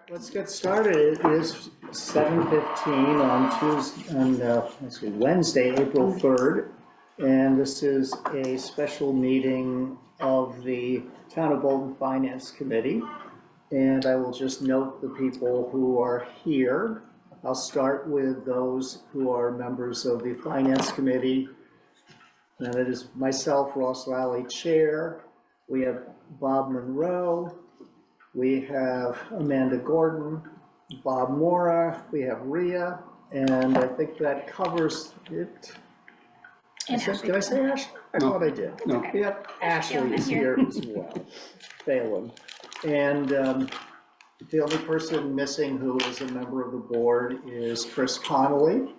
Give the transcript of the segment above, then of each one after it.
let's get started. It is 7:15 on Wednesday, April 3rd. And this is a special meeting of the Town of Bolton Finance Committee. And I will just note the people who are here. I'll start with those who are members of the Finance Committee. And it is myself, Ross Lally, Chair. We have Bob Monroe. We have Amanda Gordon, Bob Mora, we have Rhea, and I think that covers it. Did I say Ashley? I thought I did. No. Yep, Ashley is here as well, Phelan. And the only person missing who is a member of the board is Chris Connolly.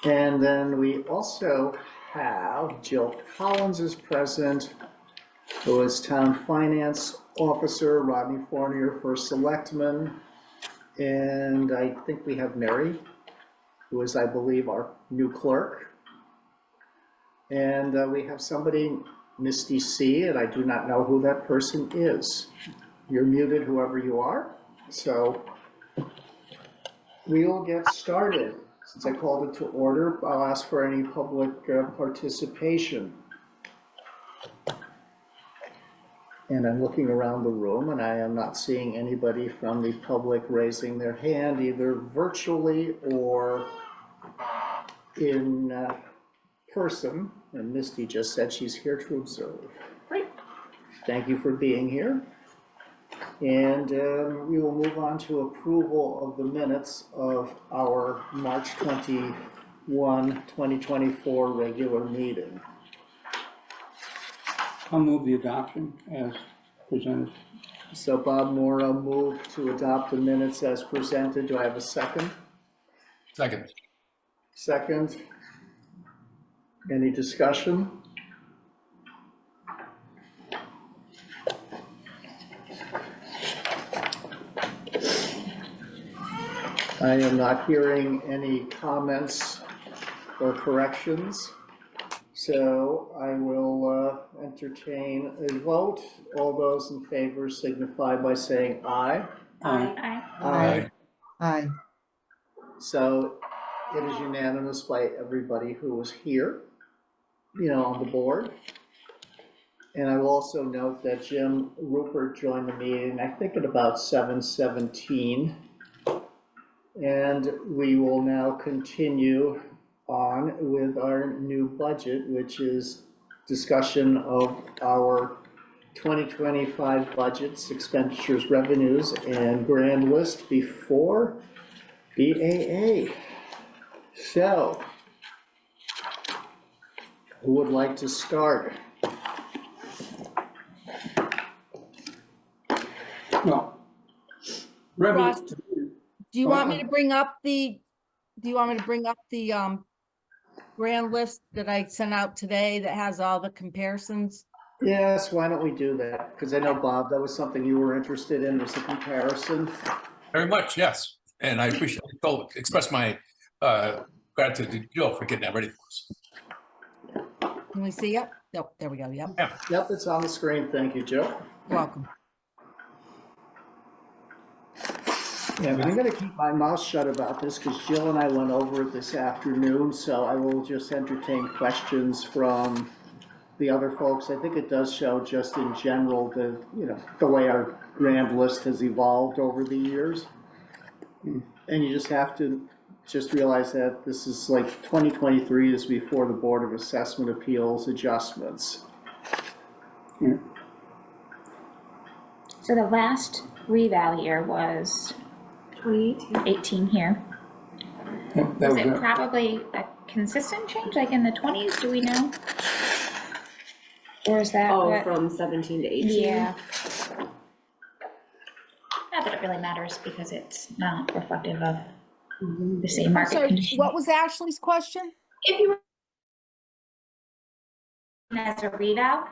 And then we also have Jill Collins is present, who is Town Finance Officer, Rodney Fournier, First Selectman, and I think we have Mary, who is, I believe, our new clerk. And we have somebody, Misty C, and I do not know who that person is. You're muted, whoever you are. So we will get started. Since I called it to order, I'll ask for any public participation. And I'm looking around the room and I am not seeing anybody from the public raising their hand, either virtually or in person. And Misty just said she's here to observe. Great. Thank you for being here. And we will move on to approval of the minutes of our March 21, 2024 regular meeting. I'll move the adoption as presented. So Bob Mora moved to adopt the minutes as presented. Do I have a second? Second. Second. Any discussion? I am not hearing any comments or corrections. So I will entertain a vote. All those in favor signify by saying aye. Aye. Aye. Aye. So it is unanimous by everybody who was here, on the board. And I will also note that Jim Rupert joined the meeting, I think at about 7:17. And we will now continue on with our new budget, which is discussion of our 2025 budgets, expenditures, revenues, and grand list before BAA. So, who would like to start? Well, revenue. Ross, do you want me to bring up the, grand list that I sent out today that has all the comparisons? Yes, why don't we do that? Because I know, Bob, that was something you were interested in, was the comparison. Very much, yes. And I appreciate it. Express my gratitude to Jill for getting that ready for us. Can we see it? Nope, there we go, yep. Yeah. Yep, it's on the screen. Thank you, Joe. You're welcome. Yeah, but I'm going to keep my mouth shut about this because Jill and I went over it this afternoon, so I will just entertain questions from the other folks. I think it does show just in general the way our grand list has evolved over the years. And you just have to realize that this is like 2023 is before the Board of Assessment Appeals adjustments. Yeah. So the last reval year was 2018 here. That Was was it it. probably a consistent change, like in the 20s, do we know? Or is that what? From 17 to 18? Yeah. Not that it really matters because it's not reflective of the same market So conditions. what was Ashley's question? If you were as a reval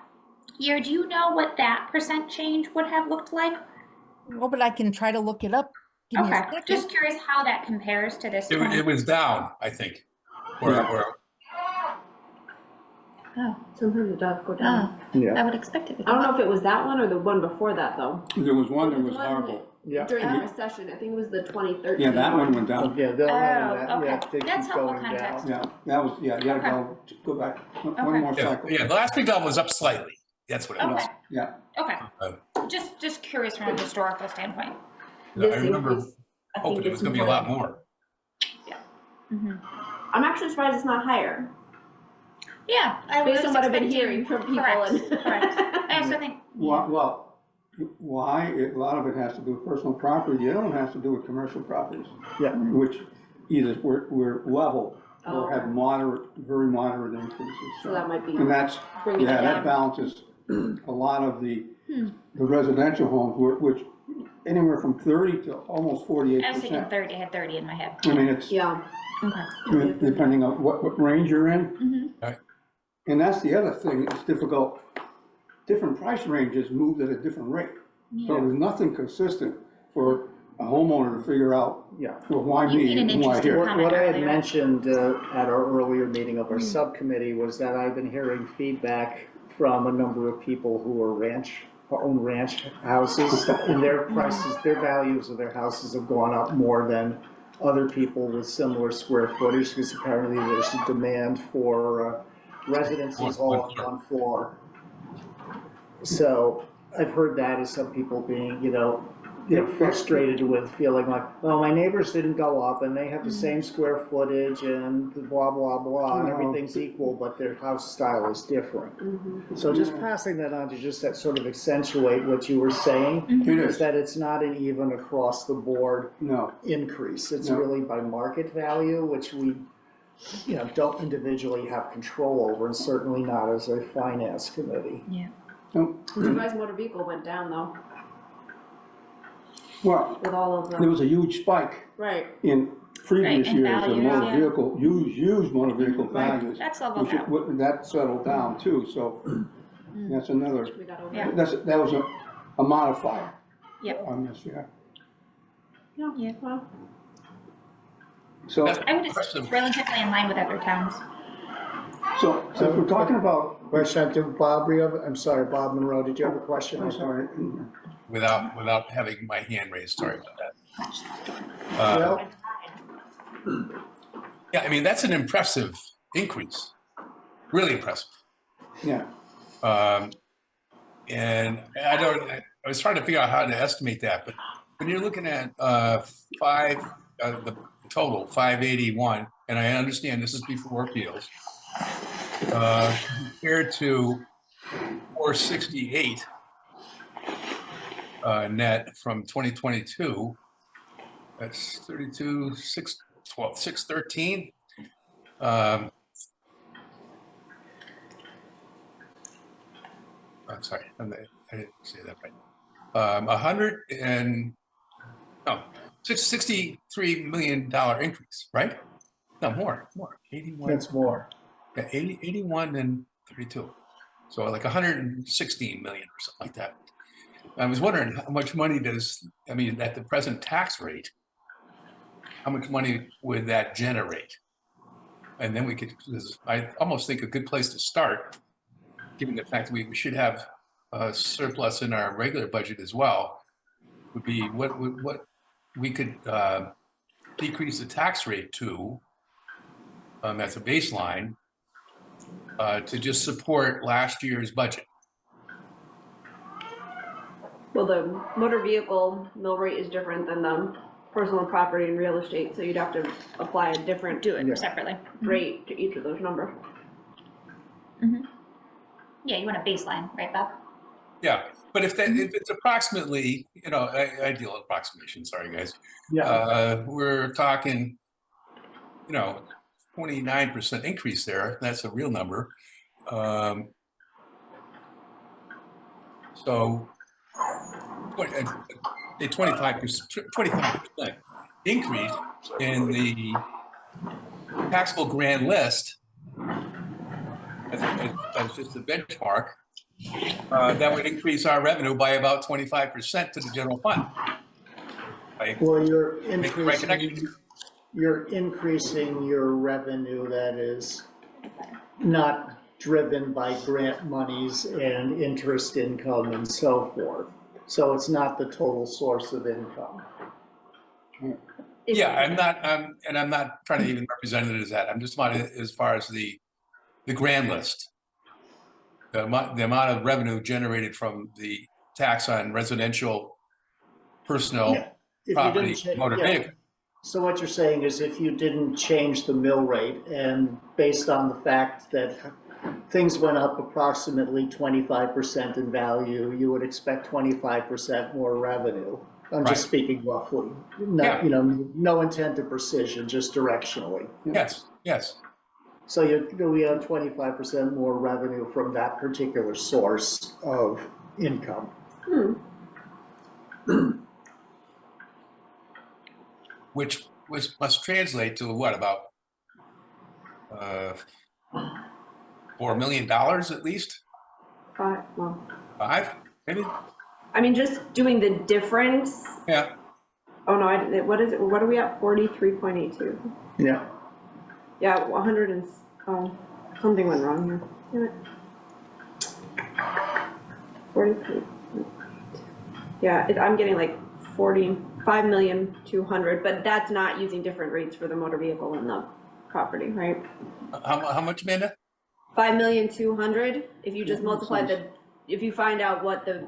year, do you know what that percent change would have looked like? Well, but I can try to look it up. Give me a Okay, second. just curious how that compares to this. It was down, I think. Oh, Sometimes it does go down. oh, Yeah. I would expect it to I don't go know up. if it was that one or the one before that, though. There was one that was Wasn't horrible. Yeah. during the recession. I think it was the 2013. Yeah, that one went down. Yeah, they'll have that, Oh, yeah, okay. they That's keep helpful going context. down. Yeah, that was, yeah, you gotta Okay. go back, one Okay. more Yeah, cycle. yeah, the last reval was up slightly. That's what it was. Okay, Yeah, okay. Uh, Just curious from a historical standpoint. I This remember increase, I hoping think it it's was gonna be a more. lot more. I'm actually surprised it's not higher, Yeah, I was based on what I've been expecting- hearing from people. Correct, And correct. I also think, well, why, a lot of it has to do with personal property, the other one has to do with commercial properties, Yeah, which either we're level or have Oh. moderate, very moderate increases. So that might be And that's, bringing it yeah, that down. balances a lot of the residential homes, which anywhere from 30 to almost 48%. I was thinking 30, I had 30 in my head. I mean, it's, Yeah. Okay. depending on what range you're in. Mhm. Right. And that's the other thing, it's difficult, different price ranges move at a different rate. So Yeah. there's nothing consistent for a homeowner to figure out, yeah. well, why You me made an and why interesting here? comment What I had earlier. mentioned at our earlier meeting of our subcommittee was that I've been hearing feedback from a number of people who own ranch houses, and their prices, their values of their houses have gone up more than other people with similar square footage, because apparently there's a demand for residences all on one floor. So I've heard that as some people being, frustrated with feeling like, well, my neighbors didn't go up and they have the same square footage and blah, blah, blah, and No. everything's equal, but their house style is different. So just passing that on to just that sort of accentuate what you were saying, It is is, that it's not an even across the board no, increase. It's No. really by market value, which we, don't individually have control over, and certainly not as a finance committee. Yeah. no. I'm surprised motor vehicle went down though, Well, with all of there the, was a huge spike right. in previous Right, in years of values, motor yeah. vehicle, used motor vehicle Right. values. That's leveled out. That settled down too, so that's another, We got over Yeah. it. that was a modifier Yep. on this, yeah. Yeah. Well, So, I would just relatively in line with other towns. so if we're talking about, Question to Bob, I'm sorry, Bob Monroe, did you have a question? I'm sorry, Without having my hand raised, sorry about that. Well, Yeah, I mean, that's an impressive increase, really impressive. yeah, And I was trying to figure out how to estimate that, but when you're looking at the total, 581, and I understand this is before appeals, compared to 468 net from 2022, that's 32, 612, 613. I'm sorry, I didn't say that right. $63 million increase, right? No, more, 81. that's more. Yeah, 81 and 32. So like 116 million or something like that. I was wondering how much money at the present tax rate, how much money would that generate? And then I almost think a good place to start, given the fact that we should have a surplus in our regular budget as well, would be what we could decrease the tax rate to, as a baseline, to just support last year's budget. well, the motor vehicle mill rate is different than the personal property and real estate, so you'd have to apply a different Do it Yeah. separately. rate to each of those numbers. Yeah, you want a baseline, right, Bob? Yeah, but if it's approximately, I deal with approximations, sorry guys. Yeah, We're talking, 29% increase there. That's a real number. So a 25% increase in the taxable grand list as just a benchmark, that would increase our revenue by about 25% to the general fund. Right? well, you're Make the right connection. increasing your revenue that is not driven by grant monies and interest income and so forth. So it's not the total source of income. Yeah, I'm not trying to even represent it as that. I'm just about as far as the grand list. The amount of revenue generated from the tax on residential, personal, Yeah. If you property, didn't change, motor yeah. vehicle. So what you're saying is if you didn't change the mill rate and based on the fact that things went up approximately 25% in value, you would expect 25% more revenue. I'm Right. just speaking roughly, not, Yeah. you know, no intent of precision, just directionally. Yes, yes. So we have 25% more revenue from that particular source of income. Which must translate to what, about $4 million at least? Well, 5, maybe? I mean, just doing the difference. Yeah. Oh no, what is it? What are we at? 43.82. Yeah. Yeah, 100 and, something went wrong here. Damn it. 43. Yeah, I'm getting like 45,200,000, but that's not using different rates for the motor vehicle and the property, right? How much, Amanda? 5,200,000, if you just multiply if you find out what the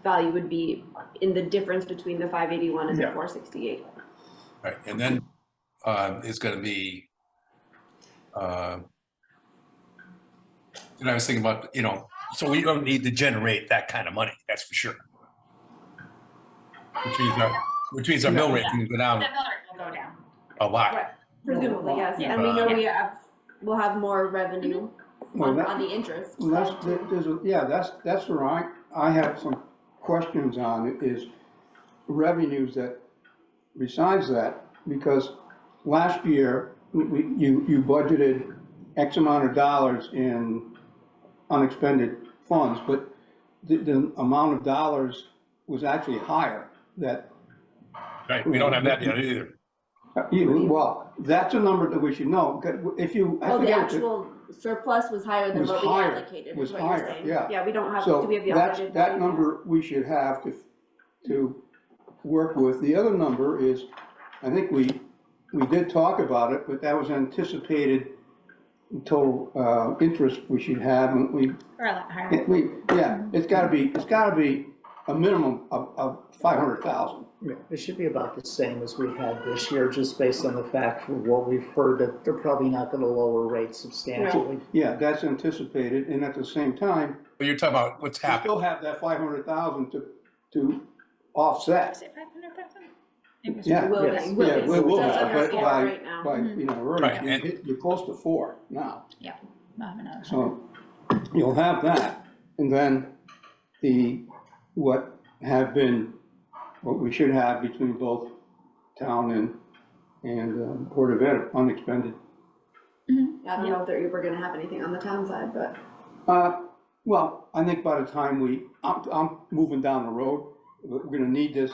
value would be in the difference between the 581 and the 468. Right, and then it's going to be. And I was thinking about, so we don't need to generate that kind of money. That's for sure. Which means our mill rate can go down That mill rate will go down. a lot. Right, presumably, yes, Yeah. and we know we'll have more revenue on the interest. Well, that's where I have some questions on it, is revenues that, besides that, because last year, you budgeted X amount of dollars in unexpended funds, but the amount of dollars was actually higher, that. Right, we don't have that yet either. Well, that's a number that we should know, if you. I Oh, the forget what actual surplus was higher than Was what we higher, allocated, was is what you're higher, saying. yeah. Yeah, we don't have, So do we have the that's, audited that value? number we should have to work with. The other number is, I think we did talk about it, but that was anticipated total interest we should have, and Or a lot higher. it's gotta be a minimum of 500,000. Yeah, it should be about the same as we had this year, just based on the fact from what we've heard that they're probably not gonna lower rates substantially. Yeah, that's anticipated, and at the same time, But you're talking about what's we happened. still have that 500,000 to offset. Is it 500,000? Yeah, Will Yes. be, Yeah, will be. we will Just have, under but 4 right now. by, Right, and- you're close to 4 now. Yeah, I'll have another. So you'll have that, and then what we should have between both town and Board of Ed, unexpended. I don't know if we're gonna have anything on the town side, but. Well, I think by the time I'm moving down the road, we're gonna need this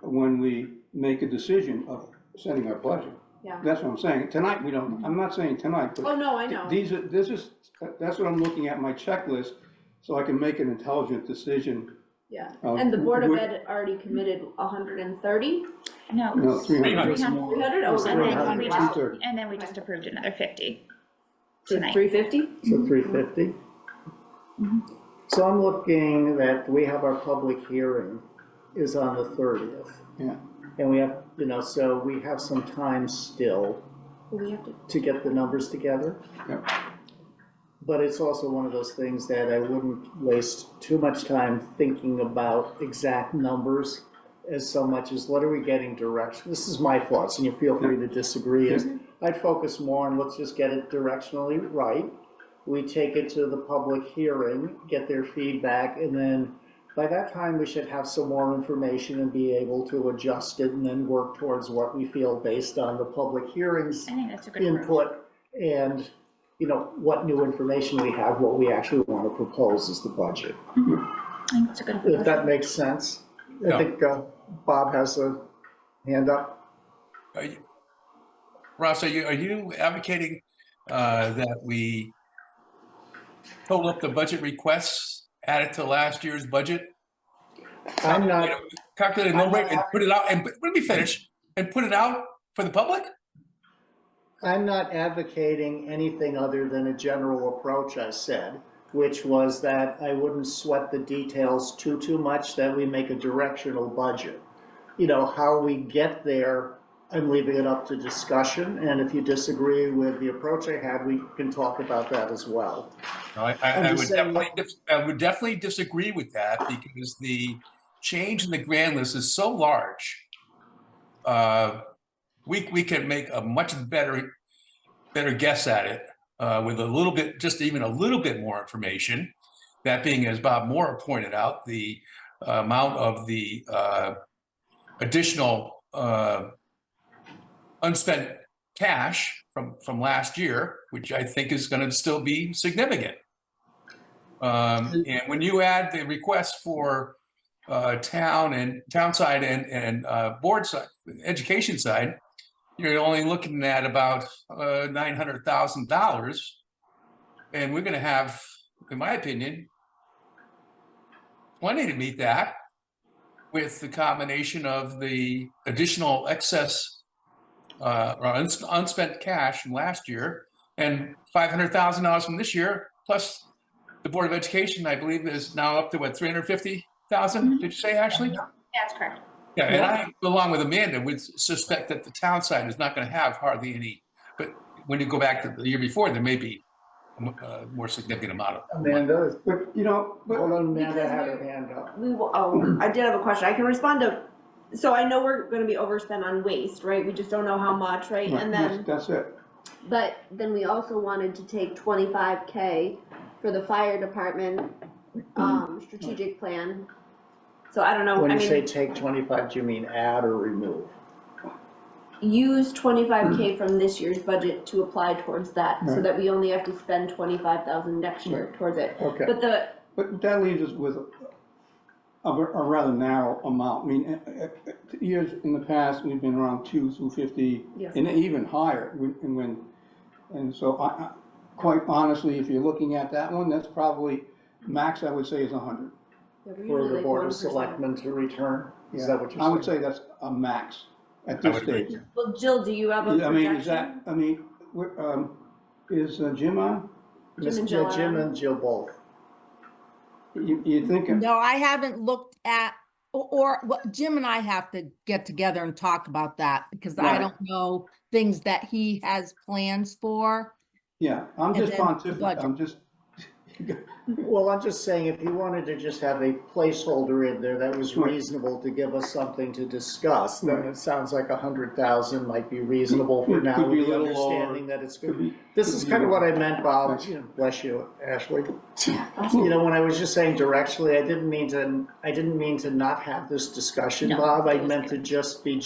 when we make a decision of setting our budget. Yeah. That's what I'm saying. Tonight, we don't, I'm not saying tonight, but. Oh, no, I know. That's what I'm looking at, my checklist, so I can make an intelligent decision. Yeah, and the Board of would- Ed already committed 130? No. No, 300. 300? Oh, And then we 300, just, 230. and then we just approved another 50 So tonight. 350? So 350. So I'm looking that we have our public hearing is on the 30th. Yeah. And we have, so we have some time still We have to get the numbers together. Yeah. But it's also one of those things that I wouldn't waste too much time thinking about exact numbers as so much as what are we getting direction. This is my thoughts, and you feel free to disagree, is I'd focus more on let's just get it directionally right. We take it to the public hearing, get their feedback, and then by that time we should have some more information and be able to adjust it and then work towards what we feel based on the public hearings I think that's a good approach. input and, what new information we have, what we actually want to propose as the budget. I think that's a good If approach. that makes sense. I Yeah. think Bob has a hand up. Ross, are you advocating that we total up the budget requests, add it to last year's budget, I'm not, calculate a mill rate and put it out, and let me finish, and put it out for the public? I'm not advocating anything other than a general approach, I said, which was that I wouldn't sweat the details too much, that we make a directional budget. You know, how we get there, I'm leaving it up to discussion, and if you disagree with the approach I had, we can talk about that as well. No, I'm I just would saying definitely, I would definitely disagree with that because the change in the grand list is so large. We can make a much better guess at it with a little bit, just even a little bit more information. That being, as Bob Moore pointed out, the amount of the additional unspent cash from last year, which I think is going to still be significant. And when you add the request for town side and board side, education side, you're only looking at about $900,000, and we're going to have, in my opinion, plenty to meet that with the combination of the additional excess or unspent cash from last year and $500,000 from this year, plus the Board of Education, I believe, is now up to what, 350,000? Did you say, Ashley? That's correct. Yeah, and I, along with Amanda, would suspect that the town side is not going to have hardly any. But when you go back to the year before, there may be a more significant amount of. Amanda, But, you know, but hold on, Amanda Because had her hand up. We will, I did have a question. I can respond to, so I know we're gonna be overspent on waste, right? We just don't know how much, right? And then, that's it. but then we also wanted to take 25K for the fire department, strategic plan. So I don't know, When I you say mean, take 25, do you mean add or remove? use 25K from this year's budget to apply towards that, so Right. that we only have to spend 25,000 next year towards it. Okay. But But that leaves us with a rather narrow amount. I mean, years in the past, we've been around 250, Yes. and even higher. And so quite honestly, if you're looking at that one, that's probably, max I would say is 100. For the Board of Selectmen to return? Is that what you're saying? I would say that's a max at this would agree. stage. Well, Jill, do you have a I mean, is projection? that, I mean, is Jim on? Jim and Jill Yeah, Jim are- and Jill both. You think? No, I haven't looked at, or what Jim and I have to get together and talk about that because I Right. don't know things that he has plans for. Yeah, I'm And just then the pontificating, budget. I'm just, Well, I'm just saying, if you wanted to just have a placeholder in there that was Right. reasonable to give us something to discuss, then Right. it sounds like 100,000 might be reasonable for It now, could be with a the little lower. understanding that it's Could good. be- This could is be kind of what lower. I meant, Bob, Thanks. you know, bless you, Ashley. You know, when I was just saying directionally, I didn't mean to not have this discussion, No, Bob. I it was meant to just be,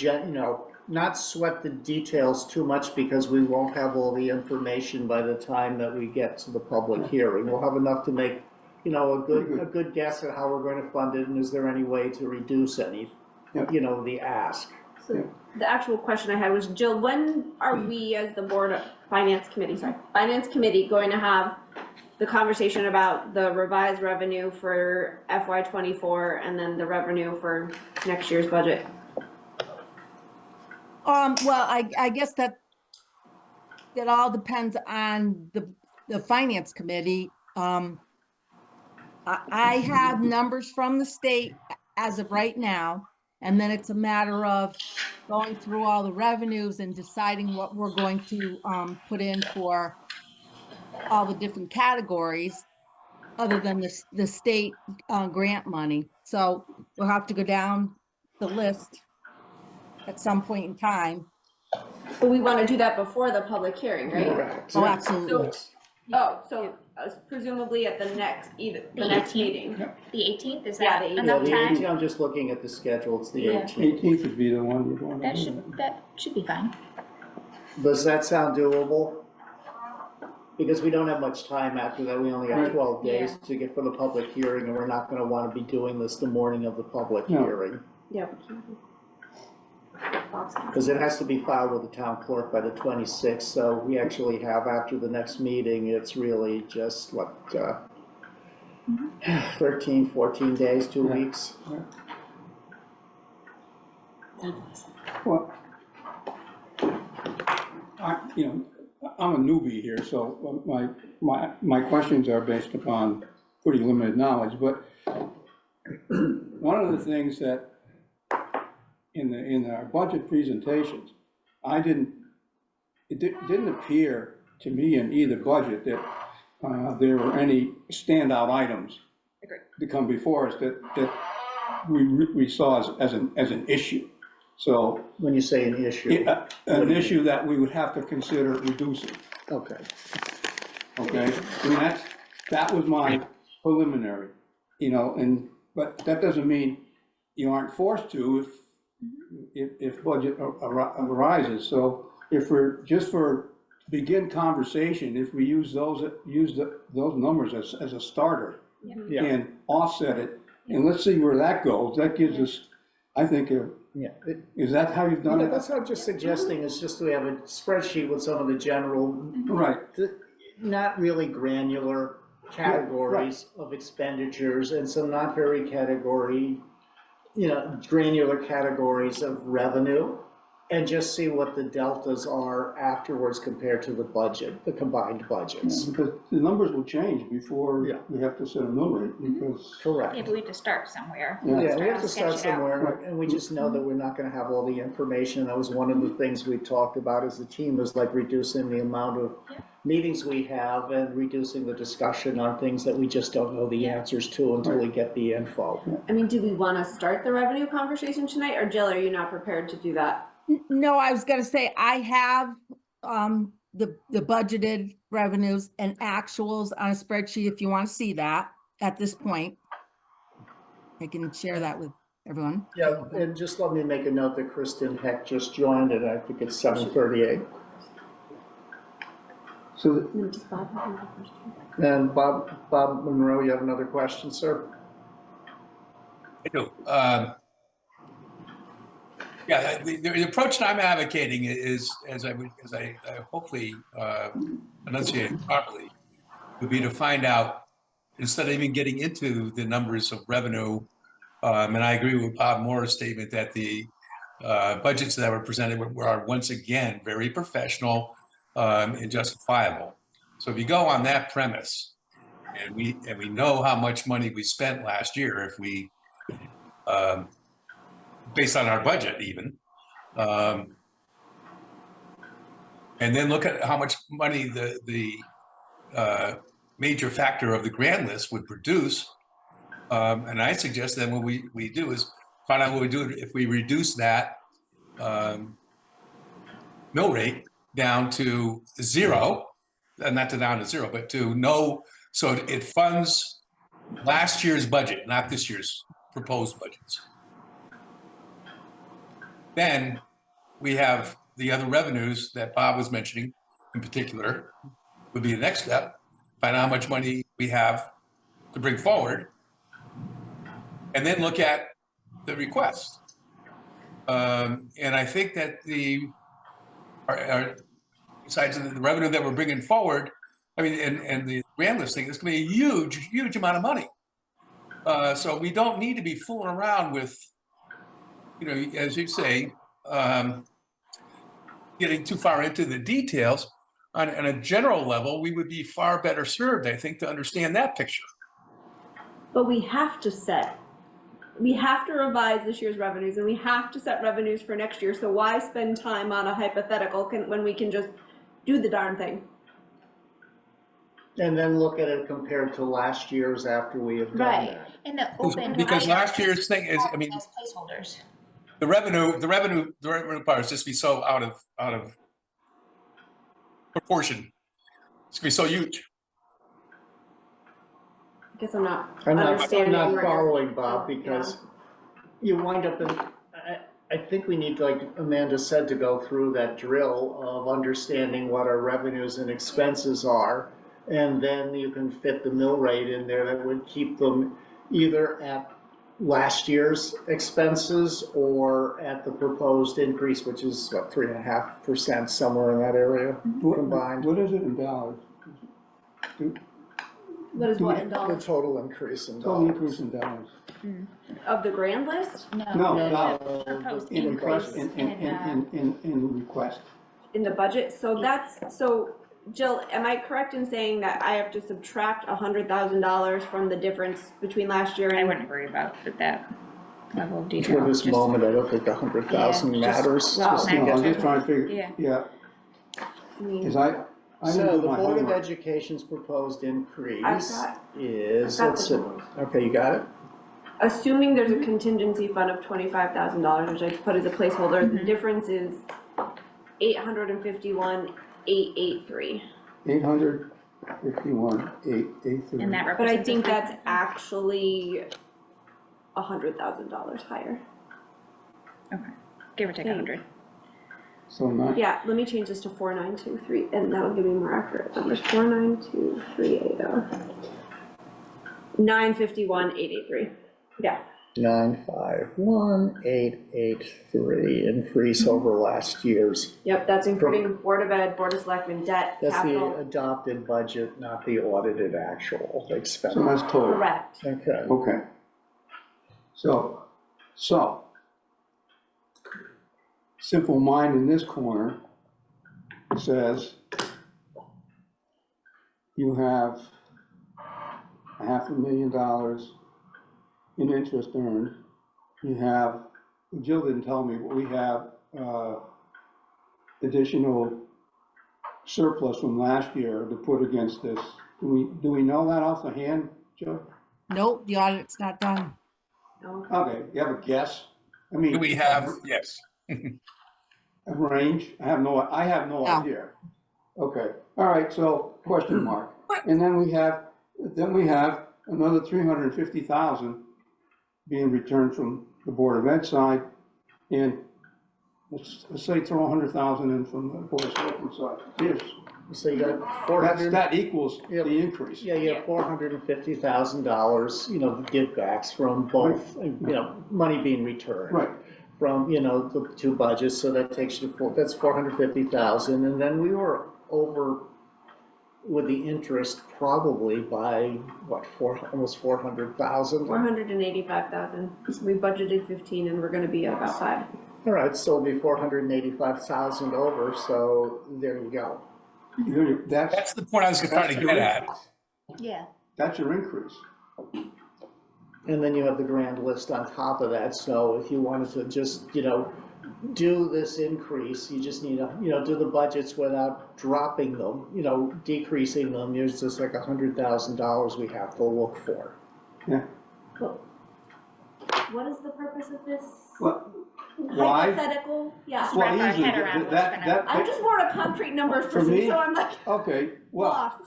not sweat the details too much because we won't have all the information by the time that we get to the public hearing. We'll have enough to make, a good guess at how we're going to fund it and is there any way to reduce any, Yeah. the ask. So the actual question I had was, Jill, when are we as the board of finance committee going to have the conversation about the revised revenue for FY '24 and then the revenue for next year's budget? Well, I guess that all depends on the finance committee. I have numbers from the state as of right now, and then it's a matter of going through all the revenues and deciding what we're going to put in for all the different categories, other than the state grant money. So we'll have to go down the list at some point in time. But we wanna do that before the public hearing, right? Correct. Oh, absolutely. Yes. So presumably at the next meeting. The 18th, is Yeah, that the Yeah, enough the time? 18th, I'm just looking at the schedule, it's the Yeah. 18th. 18th would be the one you'd want to do. That should be fine. Does that sound doable? Because we don't have much time after that, we only have Right. 12 days to get for the public hearing, and we're not gonna wanna be doing this the morning of the public No. hearing. Yeah. Because it has to be filed with the town clerk by the 26th, so we actually have, after the next meeting, it's really just, 13, 14 days, 2 Yeah. weeks. Well, I'm a newbie here, so my questions are based upon pretty limited knowledge, but one of the things that in our budget presentations, it didn't appear to me in either budget that there were any standout items to come before us that we saw as an issue. So When you say an issue. an issue that we would have to consider reducing, Okay, okay? And that was my preliminary, but that doesn't mean you aren't forced to if budget arises. So if we're, just for begin conversation, if we use those numbers as a starter yeah, and offset it, and let's see where that goes, that gives us, I think, yeah. is that how you've done it? That's what I'm just suggesting, is just we have a spreadsheet with some of the general, Right, not really granular categories of expenditures and some not very granular categories of revenue, and just see what the deltas are afterwards compared to the budget, the combined budgets. because the numbers will change before Yeah. we have to set a mill rate, because. Correct. Yeah, but we have to start somewhere. Yeah. Yeah, we have to Sketch start it out. somewhere, and we just know that we're not gonna have all the information. That was one of the things we talked about as a team, is like reducing the amount of meetings we have and reducing the discussion on things that we just don't know the answers to until we get the info. I mean, do we want to start the revenue conversation tonight, or Jill, are you not prepared to do that? No, I was gonna say, I have the budgeted revenues and actuals on a spreadsheet, if you want to see that at this point. I can share that with everyone. Yeah, and just let me make a note that Kristen Heck just joined, and I think it's 7:38. So, Does Bob have another question? And Bob Monroe, you have another question, sir? I do. Yeah, the approach that I'm advocating is, as I hopefully enunciated properly, would be to find out, instead of even getting into the numbers of revenue, and I agree with Bob Moore's statement that the budgets that were presented are once again very professional and justifiable. So if you go on that premise, and we know how much money we spent last year, if we based on our budget even, and then look at how much money the major factor of the grand list would produce. And I suggest that what we do is find out what we do if we reduce that mill rate down to zero, not to down to zero, but to no, so it funds last year's budget, not this year's proposed budgets. Then we have the other revenues that Bob was mentioning in particular, would be the next step, find out how much money we have to bring forward, and then look at the request. And I think that besides the revenue that we're bringing forward, I mean, and the grand listing, it's going to be a huge, huge amount of money. So we don't need to be fooling around with, as you say, getting too far into the details. On a general level, we would be far better served, I think, to understand that picture. But we have to revise this year's revenues, and we have to set revenues for next year. So why spend time on a hypothetical when we can just do the darn thing? And then look at it compared to last year's after we have done Right. that. And the open. Because last items year's thing is, I mean, as placeholders. the revenue part is just be so out of proportion. It's gonna be so huge. I guess I'm not I'm understanding. not where- following, Bob, because you wind up in, I think we need, like Amanda said, to go through that drill of understanding what our revenues and expenses are. And then you can fit the mill rate in there that would keep them either at last year's expenses or at the proposed increase, which is what, 3.5%, somewhere in that area combined. what is it in dollars? What is what in The dollars? total increase in Total dollars. increase in dollars. Of the grand list No, The proposed in request, increase in request. in the budget, so Jill, am I correct in saying that I have to subtract $100,000 from the difference between last year I and? wouldn't worry about that level of detail. For this Just- moment, I don't think 100,000 Yeah, just- matters. well, Just to No, get I'm to- just trying to figure, Yeah. yeah, I mean, because I So didn't do the my Board of homework. Education's proposed increase I've is, got let's the see, numbers. okay, you got it? Assuming there's a contingency fund of $25,000, which I put as a placeholder, the difference is 851,883. 851,883. And that But I represents. think that's actually $100,000 higher. Okay, give or take 100. So not, Yeah, let me change this to 4923, and that'll give me more accurate numbers. 492380. 951,883. Yeah. 951,883 increase over last year's. Yep, that's including Board of Ed, Board of Selectmen, debt, That's the capital. adopted budget, not the audited actual expense. so that's total. Correct. Okay. Okay. So, simple mind in this corner says you have $500,000 in interest earned. You have, Jill didn't tell me, but we have additional surplus from last year to put against this. Do we know that off the hand, Jill? Nope, the audit's not done. No. Okay, you have a guess? I mean. Do we have, yes. A range? I have no No. idea. Okay, all right, so question mark. And then we have another 350,000 being returned from the Board of Ed side. And let's say throw 100,000 in from the Board of Selectmen side. Yes, So you got 400. that equals Yep. the increase. Yeah, you have $450,000, give backs from both, money being returned. Right. From, the two budgets, so that takes you to, that's 450,000, and then we were over with the interest probably by, almost 400,000? 485,000. We budgeted 15 and we're gonna be at about 5. All right, so it'll be 485,000 over, so there you go. That's the point I was trying to get at. Yeah. That's your increase. And then you have the grand list on top of that, so if you wanted to just, do this increase, you just need to, do the budgets without dropping them, decreasing them. There's just like $100,000 we have to look for. Yeah. What is the purpose of this? Well, why? Hypothetical? Yeah. Just wrap our easy. head around what's That- gonna. I'm just more a concrete numbers For person, me- so I'm like, Okay, well, Lost.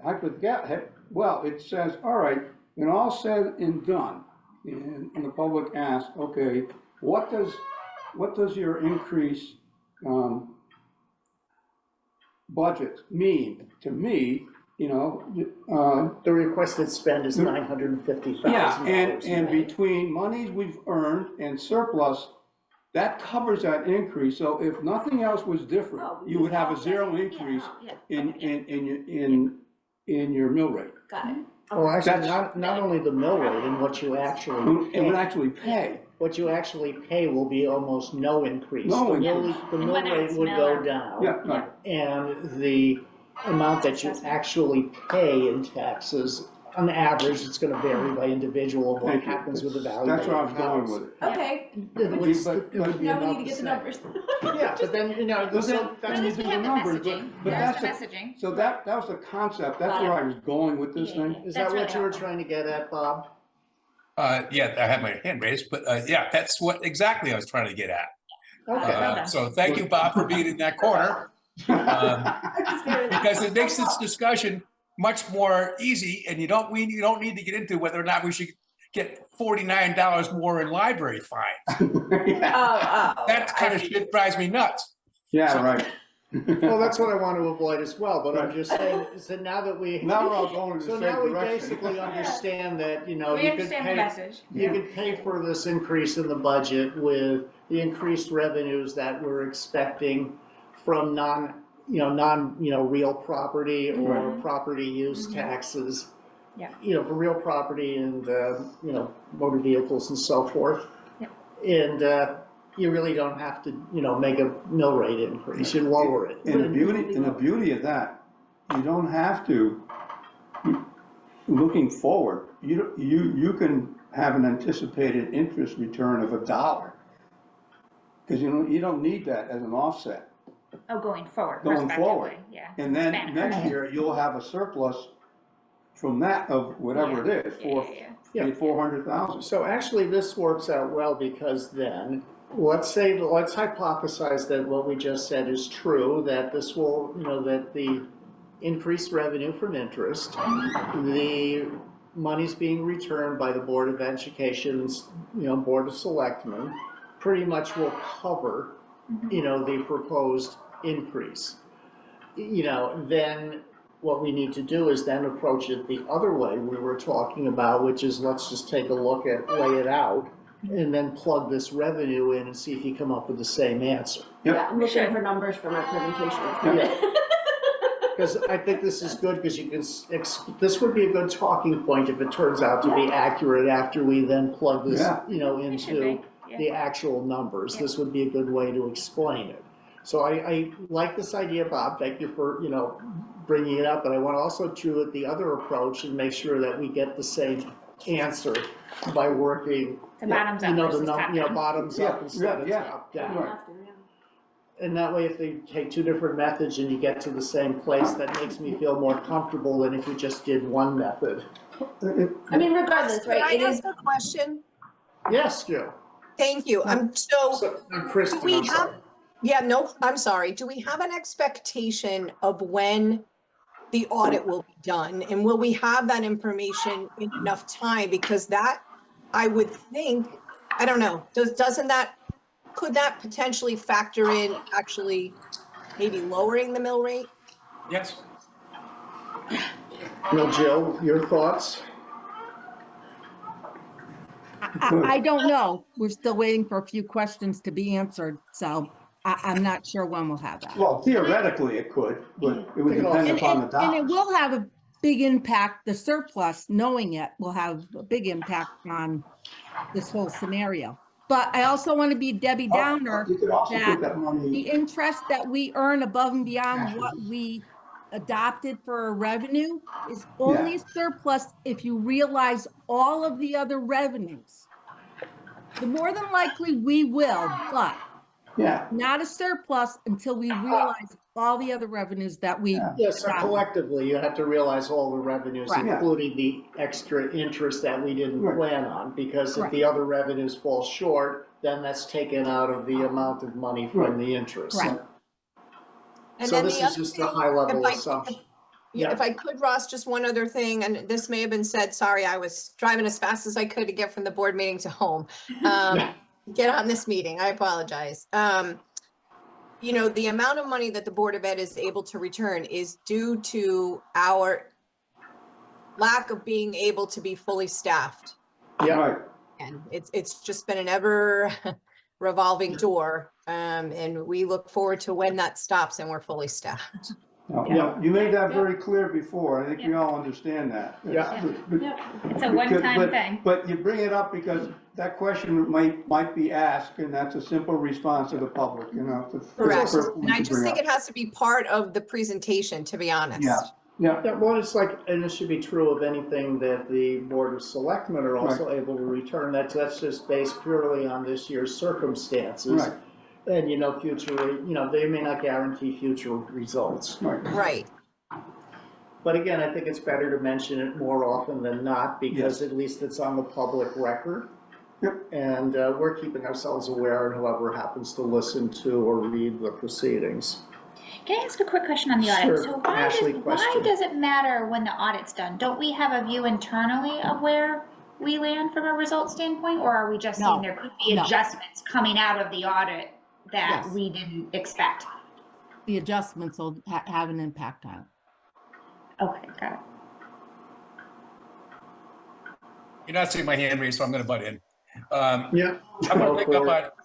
I could get, well, it says, all right, when all said and done, and the public asks, okay, what does your increase, budget mean? To me, The requested spend is $950,000. yeah, and between monies we've earned and surplus, that covers that increase, so if nothing else was different, Oh, you would have a yeah, zero yeah, increase yeah, in your mill rate. got it. Oh, actually, That's- not only the mill rate and what you actually It would pay. actually pay. What you actually pay will be almost no increase. No The mill- increase. The And mill whether rate it's would mill go or- down. Yeah, right. And the amount that you actually pay in taxes, on average, it's gonna vary by individual, of what Thank you. happens with the value. That's of where I your was going house. with it. Okay, It would, But- it would be now we about need to get the same. numbers. Yeah, but then, But so then- that's, At least we the have the numbers, but- messaging. but There's that's the the- messaging. So that was the concept, that's where I was going with this thing. is That's that what really you were helpful. trying to get at, Bob? Yeah, I have my hand raised, but yeah, that's what exactly I was trying to get at. Okay. Well done. So thank you, Bob, for being in that corner. Because it makes this discussion much more easy, and you don't need to get into whether or not we should get $49 more in library fines. That kind of shit drives me nuts. Yeah, right. Well, that's what I want to avoid as well, but I'm Right. just saying, so now that we. Now we're all going to So the same now we direction. basically understand that, We you could understand the pay, message. you could pay for this increase in the budget with the increased revenues that we're expecting from non, real property or Right. property use taxes. Yeah. You know, for real property and, you know, motor vehicles and so forth. Yeah. And, you really don't have to, you know, make a mill rate increase, you lower it. And the beauty of that, you don't have to, looking forward, you can have an anticipated interest return of $1. Because you don't need that as an offset. Oh, going forward, Going forward. prospectively, yeah. And then Benefit. next year, you'll have a surplus from that of whatever it is, Yeah. 400,000. So actually, this works out well because then, let's hypothesize that what we just said is true, that this will, you know, that the increased revenue from interest, the money's being returned by the Board of Education's, you know, Board of Selectmen, pretty much will cover, you know, the proposed increase. You know, then what we need to do is then approach it the other way we were talking about, which is let's just take a look at, lay it out, and then plug this revenue in and see if you come up with the same answer. Yep. Yeah, I'm looking for numbers for my presentation. Yeah. Because I think this is good, because you can, this would be a good talking point if it turns out to be accurate after we then plug this, Yeah. you know, It should into be, the actual numbers. Yeah. This would be a good way to explain it. So I like this idea, Bob. Thank you for, you know, bringing it up. But I want to also do it the other approach and make sure that we get the same answer by working, The bottoms you up know, versus top you know, down. bottoms Yeah, up instead of yeah, top You down. have to, yeah. And that way, if they take two different methods and you get to the same place, that makes me feel more comfortable than if you just did one method. I mean, regardless, Can right, I it is, ask a question? Yes, Joe. Thank you. So, So, Kristen, do we I'm have, sorry. yeah, no, I'm sorry. Do we have an expectation of when the audit will be done? And will we have that information in enough time? Because that, I would think, I don't know, doesn't that, could that potentially factor in actually maybe lowering the mill rate? Yes. Well, Jill, your thoughts? I don't know. We're still waiting for a few questions to be answered, so I'm not sure when we'll have that. Well, theoretically it could, but it would Take it off. depend And, upon the and it dollars. will have a big impact, the surplus, knowing it will have a big impact on this whole scenario. But I also want to be Debbie Downer, You could also that put that the money, interest that we earn above and beyond Cash what release. we adopted for a revenue is Yeah. only surplus if you realize all of the other revenues. The more than likely we will, but yeah, not a surplus until we realize all the other revenues that we. Yeah. Yes, so collectively, you have to realize all the revenues, Right. including the extra interest that we didn't Right. plan on. Because if Correct. the other revenues fall short, then that's taken out of the amount of money from Right. the interest. Right. And So then this the is other just a thing, high level if I- assumption. Yeah, Yeah. if I could, Ross, just one other thing, and this may have been said, sorry, I was driving as fast as I could to get from the board meeting to home. Get on this meeting, I apologize. You know, the amount of money that the Board of Ed is able to return is due to our lack of being able to be fully staffed. Yeah, right. And it's just been an ever revolving door. And we look forward to when that stops and we're fully staffed. No, Yeah. no, you made that Yeah. very clear before. I think we all understand that. Yeah. yeah. It's a one-time thing. But you bring it up because that question might be asked, and that's a simple response to the public, you know. it's a Correct. perfect one And I to just bring think up. it has to be part of the presentation, to be honest. Yeah. Yeah, yeah, well, it's like, and it should be true of anything that the Board of Selectmen are also able to return. That's just based purely on this year's circumstances. right, And, you know, future, you know, they may not guarantee future results. right. Right. But again, I think it's better to mention it more often than not, because Yes. at least it's on the public record. Yep. And we're keeping ourselves aware, and whoever happens to listen to or read the proceedings. Can I ask a quick question on the audit? Sure. So Ashley, why question. does it matter when the audit's done? Don't we have a view internally of where we land from a result standpoint? Or are we just saying No. there could be No. adjustments coming out of the audit that Yes. we didn't expect? The adjustments will have an impact on it. Okay, got it. You're not seeing my hand raised, so I'm going to butt in. Yeah. I'm Go going to pick for up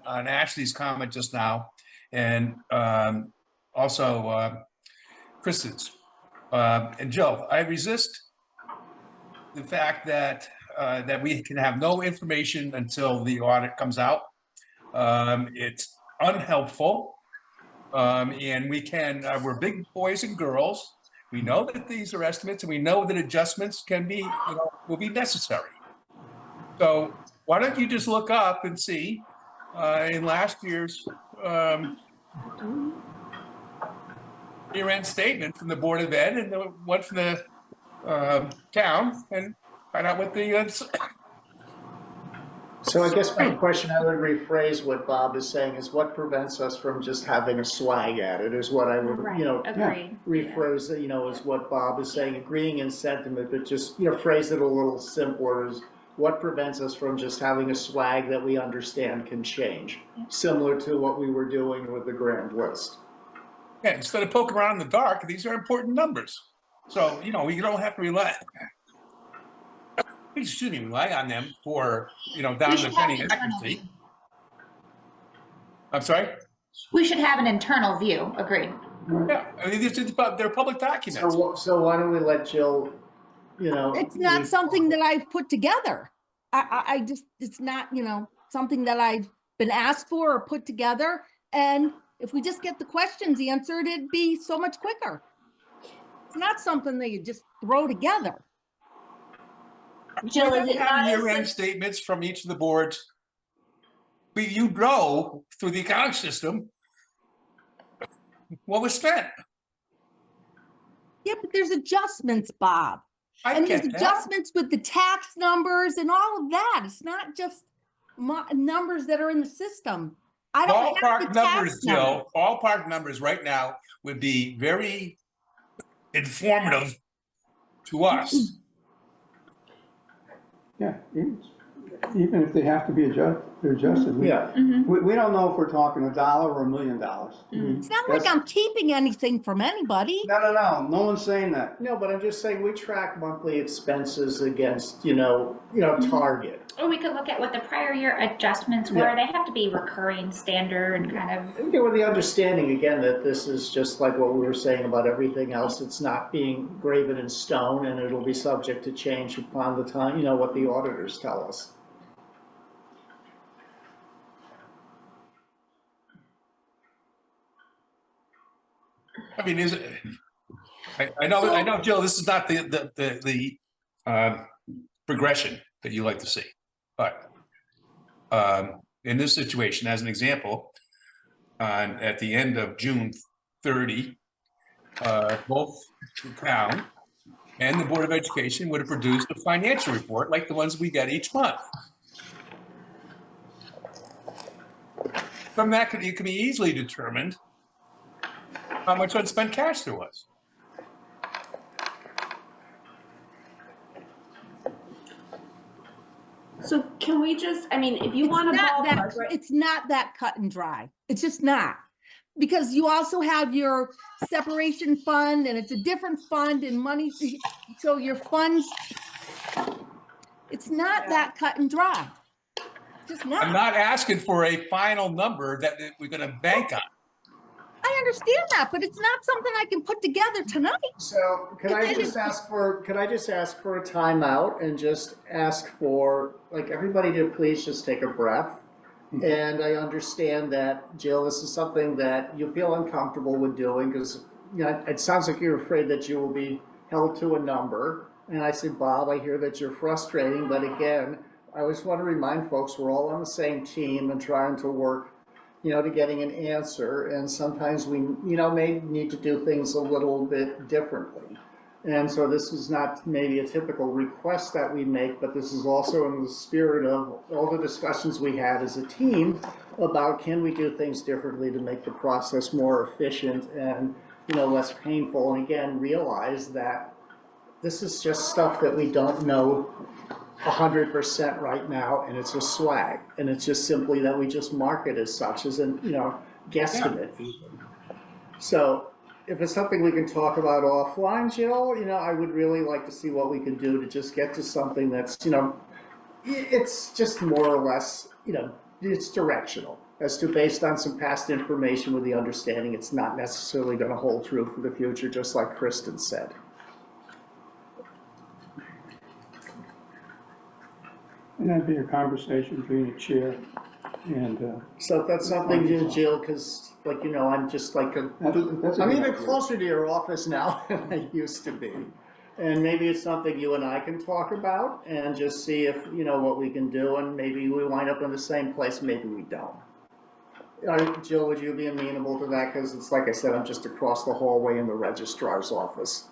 on Ashley's comment just now, and also Chris's. And Joe, I resist the fact that, that we can have no information until the audit comes out. It's unhelpful. And we can, we're big boys and girls. We know that these are estimates and we know that adjustments can be, will be necessary. So why don't you just look up and see in last year's year-end statement from the Board of Ed and the one from the town and find out what the So I guess my question, I would rephrase what Bob is saying, is what prevents us from just having a swag at it, is what I would, Right, agreed. rephrase, is what Bob is saying, agreeing in sentiment, but just, phrase it a little simpler, is what prevents us from just having a swag that we understand can change, similar to what we were doing with the grand list. Yeah, instead of poking around in the dark, these are important numbers. So, we don't have to rely on them for, down We to should the have penny an internal accuracy. view. I'm sorry? We should have an internal view, agreed. Yeah, I mean, they're public documents. So why don't we let Jill, It's not something that I've put together. I just, it's not, something that I've been asked for or put together. And if we just get the questions answered, it'd be so much quicker. It's not something that you just throw together. Jill, is it Have not year-end as, statements from each of the boards. You know through the accounting system what was spent. Yeah, but there's adjustments, Bob. I And there's get that. adjustments with the tax numbers and all of that. It's not just numbers that are in the system. I don't have the Ballpark tax numbers, number. Jill, ballpark numbers right now would be very informative to us. Yeah, even if they have to be adjusted, we don't know if we're talking $1 or $1 million. It's not like I'm keeping anything from anybody. No one's saying that. No, but I'm just saying, we track monthly expenses against, target. Or we could look at what the prior year adjustments were. Yeah. They have to be recurring, standard, kind of. With the understanding, again, that this is just like what we were saying about everything else, it's not being graven in stone, and it'll be subject to change upon the time, what the auditors tell us. I mean, is it? I know, Jill. This is not the progression that you like to see, but in this situation, as an example, at the end of June 30, both the town and the Board of Education would have produced a financial report like the ones we get each month. From that, it can be easily determined how much unspent cash there was. so can we just, if you want to ballpark, right? It's not that cut and dry. It's just not. Because you also have your separation fund and it's a different fund and money. So your funds, it's not that cut and dry. It's just not. I'm not asking for a final number that we're going to bank on. I understand that, but it's not something I can put together tonight. So could I just ask for a timeout and just ask for, everybody to please just take a breath? And I understand that, Jill, this is something that you feel uncomfortable with doing because, it sounds like you're afraid that you will be held to a number. And I said, Bob, I hear that you're frustrating, but again, I always want to remind folks we're all on the same team and trying to work, to getting an answer. And sometimes we, may need to do things a little bit differently. And so this is not maybe a typical request that we make, but this is also in the spirit of all the discussions we had as a team about can we do things differently to make the process more efficient and, less painful. And again, realize that this is just stuff that we don't know 100% right now, and it's a swag, and it's just simply that we just mark it as such, as an guesstimate even. So if it's something we can talk about offline, Jill, I would really like to see what we can do to just get to something that's, it's just more or less, it's directional as to based on some past information with the understanding it's not necessarily going to hold true for the future, just like Kristen said. And that'd be a conversation between the chair and, So if that's something, Jill, because like, you know, I'm just like that's a I'm good even idea. closer to your office now than I used to be. And maybe it's something you and I can talk about and just see if, you know, what we can do, and maybe we wind up in the same place, maybe we don't. Jill, would you be amenable to that? Because it's like I said, I'm just across the hallway in the registrar's office.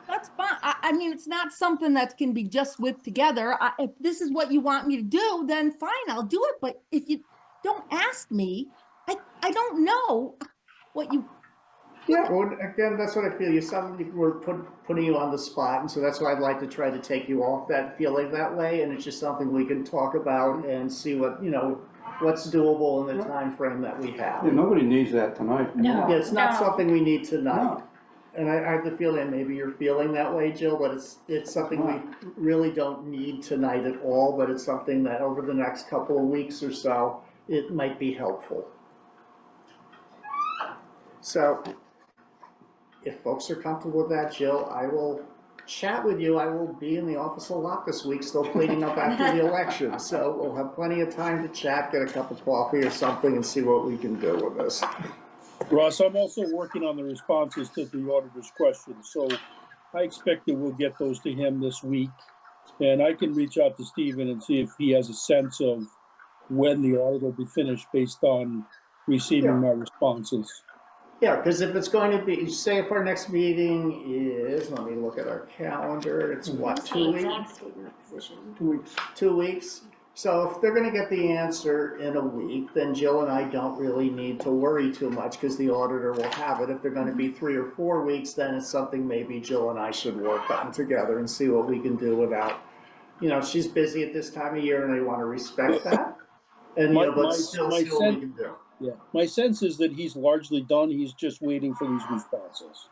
That's fine. I mean, it's not something that can be just whipped together. If this is what you want me to do, then fine, I'll do it. But if you don't ask me, I don't know what you, Yeah, well, again, that's what I feel. We're putting you on the spot, and so that's why I'd like to try to take you off that feeling that way, and it's just something we can talk about and see what, you know, what's doable in the time frame that we have. Yeah, nobody needs that tonight. No. Yeah, it's not No. something we need tonight. No. And I have the feeling maybe you're feeling that way, Jill, but it's something we really don't need tonight at all, but it's something that over the next couple of weeks or so, it might be helpful. So, if folks are comfortable with that, Jill, I will chat with you. I will be in the office a lot this week, still cleaning up after the election. So we'll have plenty of time to chat, get a cup of coffee or something, and see what we can do with this. Ross, I'm also working on the responses to the auditor's questions, so I expect that we'll get those to him this week. And I can reach out to Stephen and see if he has a sense of when the audit will be finished based on receiving my responses. Yeah, because if it's going to be, say if our next meeting is, let me look at our calendar, it's what, 2 weeks? Exact statement of position. 2 weeks. 2 weeks? So if they're gonna get the answer in a week, then Jill and I don't really need to worry too much because the auditor will have it. If they're gonna be 3 or 4 weeks, then it's something maybe Jill and I should work on together and see what we can do without, you know, she's busy at this time of year and I wanna respect that. And, you know, but still see what we can do. Yeah, my sense is that he's largely done. He's just waiting for these responses.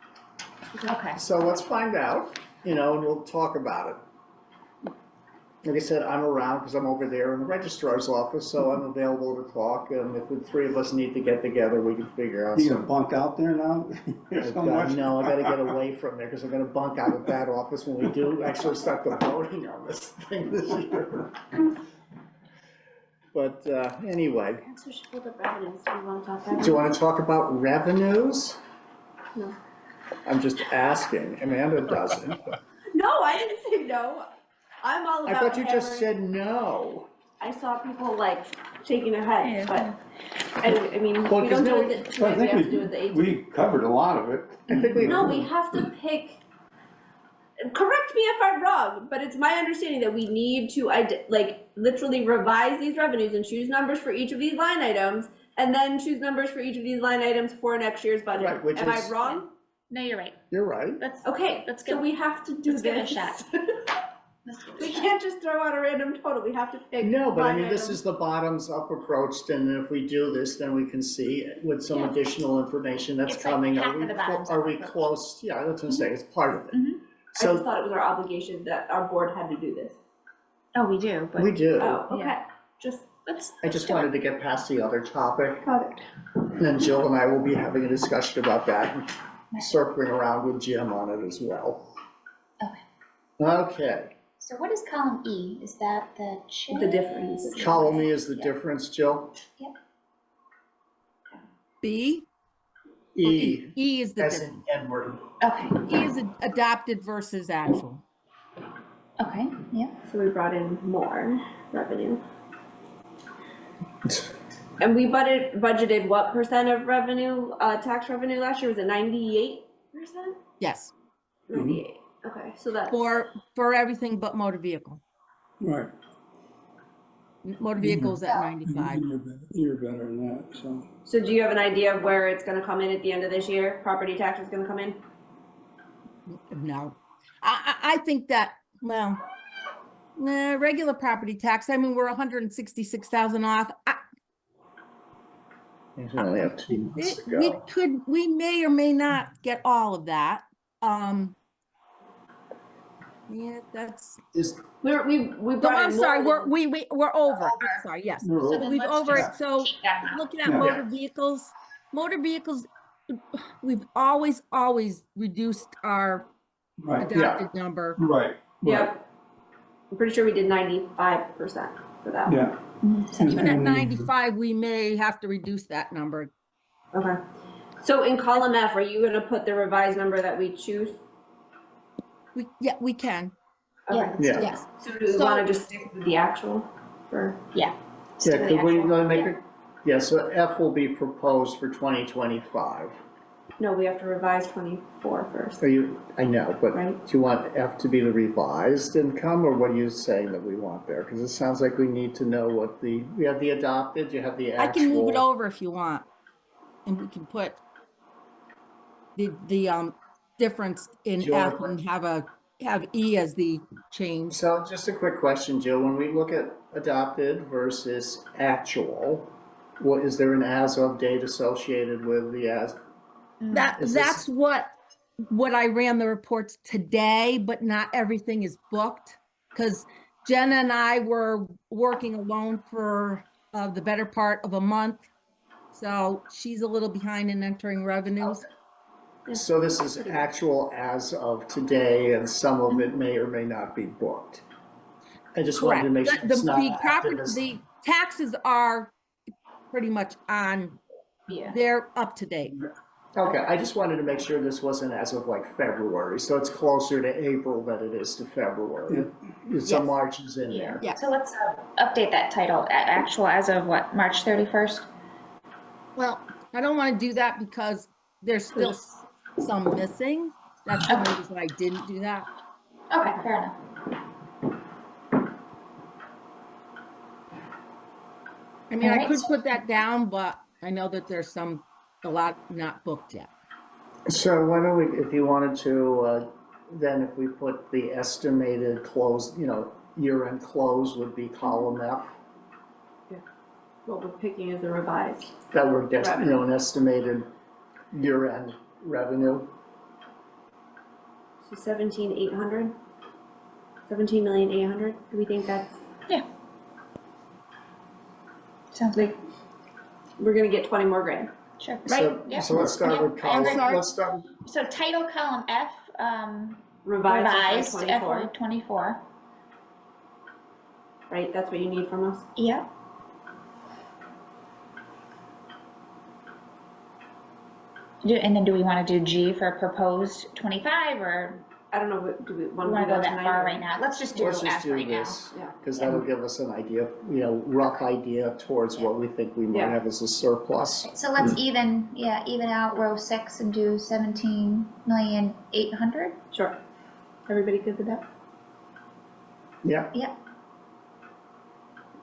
Okay. So let's find out, you know, and we'll talk about it. Like I said, I'm around because I'm over there in the registrar's office, so I'm available to talk, and if the three of us need to get together, we can figure out You gonna something. bunk out there now? There's so much. No, I gotta get away from there, because I'm gonna bunk out of that office when we do actually start the voting on this thing this year. But, anyway, So we should pull the revenues. Do you want to talk about? do you wanna talk about revenues? No. I'm just asking, Amanda doesn't. No, I didn't say no. I'm all I about. thought you just hammering. said no. I saw people like shaking their heads, Yeah. but I mean, Well, we 'cause don't do no- it the, Well, I tonight, we have to think do it the 18th. we covered a lot of it. I think we. No, we have to pick, correct me if I'm wrong, but it's my understanding that we need to, like, literally revise these revenues and choose numbers for each of these line items, and then choose numbers for each of these line items for next year's budget. Right, which Am I is- wrong? No, you're right. You're right. Let's, Okay, Let's so go. we have to do Let's give it a this. shot. let's give it a We shot. can't just throw out a random total, we have to pick. No, but I line mean, this items. is the bottoms up approach, and if we do this, then we can see with some Yeah. additional information that's It's like coming, half of the bottoms are up we approach. close? Yeah, that's what I'm saying, it's part of it. Mhm. I just So, thought it was our obligation that our board had to do this. Oh, we do, but we do. Oh, okay, Yeah. just. I just wanted to get past the other topic, Got it. and then Jill and I will be having a discussion about that, and circling around with Jim on it as well. Okay. Okay, So what is column E? Is that the change? The difference. column E is the Yeah. difference, Jill? B? E, E is the as difference. in Edward. Okay, E is adopted versus actual. okay, yeah. So we brought in more revenue. And we budgeted what percent of revenue, tax revenue last year? Was it 98%? Yes, 98, okay, so that's. for everything but motor vehicle. Right. Motor vehicle's at 95. You're better than that, so. So do you have an idea of where it's gonna come in at the end of this year? Property tax is gonna come in? No. I think that, well, regular property tax, I mean, we're 166,000 off. We only have 2 months to We may or may not get all of that. Yeah, that's, We no, brought I'm in sorry, more we're over. I'm sorry, yes. We're So over. then We've let's over it, just so keep that number. looking at Yeah. motor vehicles, we've always reduced our Right, adopted number. right. Yep, I'm pretty sure we did 95% for that one. Yeah. Even at And- 95, we may have to reduce that number. Okay. So in column F, are you gonna put the revised number that we choose? Yeah, we can, Okay. Yeah. yes. So do we So- wanna just stick with the actual for? Yeah. Yeah, could we make Yeah. it, yeah, so F will be proposed for 2025. No, we have to revise 24 first. Are you, I know, but Right. do you want F to be the revised income, or what are you saying that we want there? Because it sounds like we need to know what we have the adopted, you have the I can move it actual. over if you want. And we can put the difference in Sure. F and have E as the change. So just a quick question, Jill, when we look at adopted versus actual, what, is there an as of date associated with the as? Is this- That's what I ran the reports today, but not everything is booked. Because Jenna and I were working alone for the better part of a month. So she's a little behind in entering revenues. So this is actual as of today, and some of it may or may not be booked. I just wanted to make sure it's not active as. The taxes are pretty much on, Yeah. they're up to date. Okay, I just wanted to make sure this wasn't as of like February, so it's closer to April than it is to February. So Yes. March is in there. Yeah. So let's update that title, actual as of what, March 31st? Well, I don't want to do that because there's still some missing. That's the only reason I didn't do that. Okay, fair enough. I mean, I Alright. could put that down, but I know that there's a lot not booked yet. So why don't we, if you wanted to, then if we put the estimated close, year-end close would be column F, What we're picking is the revised. that we're, an estimated year-end revenue. So 17,800? 17,800,000, do we think that's, Sounds good. we're gonna get 20 more grand? Sure. So, Right, yeah. so let's start with Yeah, column, sorry. let's start, So title column F, Revised revised FY FY 24, 24. right, that's what you need from us? Yep. And then do we want to do G for proposed 25, or I don't know, do we we wanna want do to go that that tonight? far or- right now? Let's just do let's just F do right now. this, Yeah. because that'll give us an idea, rough idea towards what we think we might Yeah. have as a surplus. So let's even out row 6 and do 17,800,000. Sure. Everybody good with that? Yeah, Yep.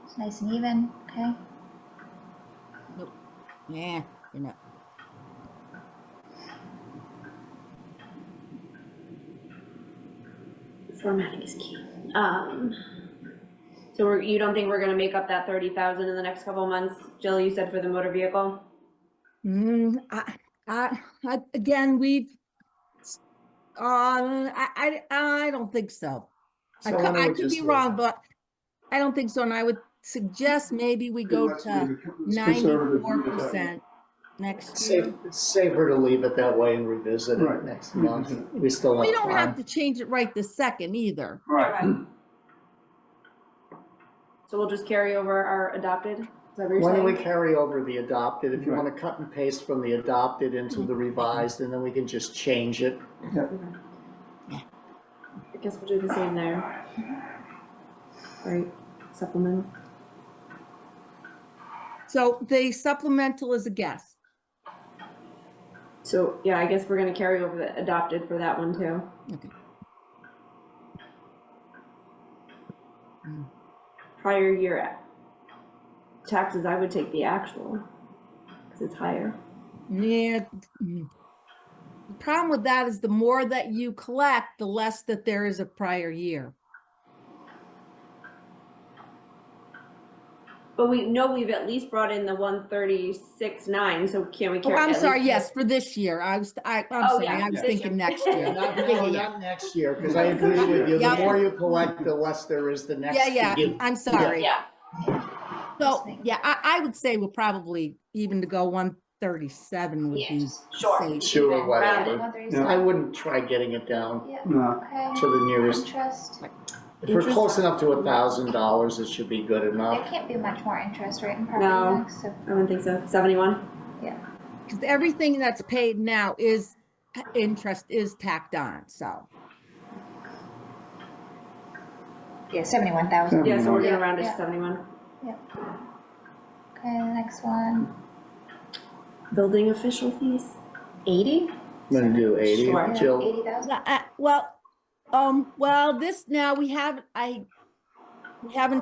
It's nice and even, okay? Yeah, you're not. Formatting is key. So you don't think we're gonna make up that 30,000 in the next couple of months? Jill, you said for the motor vehicle? Again, I don't think so. So why don't I we could just be leave wrong, it? but I don't think so. And I would suggest maybe we go Let's to leave it. It's conservative. 94% next It's year. safe, it's safer to leave it that way and revisit it Right. next Revisit month. We still We have don't have time. to change it right this second either. Right. So we'll just carry over our adopted? Is that what you're Why don't we saying? carry over the adopted, if you Right. want to cut and paste from the adopted into the revised, and then we can just change it. I guess we'll do the same there. Right, supplemental. So the supplemental is a guess. So, yeah, I guess we're gonna carry over the adopted for that one too. Okay. Prior year taxes, I would take the actual, because it's higher. Yeah. The problem with that is the more that you collect, the less that there is a prior year. But we know we've at least brought in the 136,900, so can we Oh, carry? I'm at sorry, least- yes, for this year. I'm Oh, sorry, yeah, I was this thinking year. next year. Not next year, because I agree with you, the Yeah. more you collect, the less there is the Yeah, next to yeah, give. I'm sorry. Yeah, So, yeah, I would say we're probably even to go 137 would be sure. safe. Sure, Even, whatever. rounded, 137. I wouldn't try getting it down Yeah, No. okay. to the nearest. Interest. If we're Interest- close enough to $1,000, it should be good There enough. can't be much more interest rate in property No. tax, so. I don't think so. 71? Because everything that's paid now is, interest is tacked on, so. Yeah, 71,000. Yeah, so we're gonna Yeah, round it to yeah. 71. Okay, the next one, Building official fees? 80? I'm gonna do 80. Sure. Jill, 80,000? Well, this now we haven't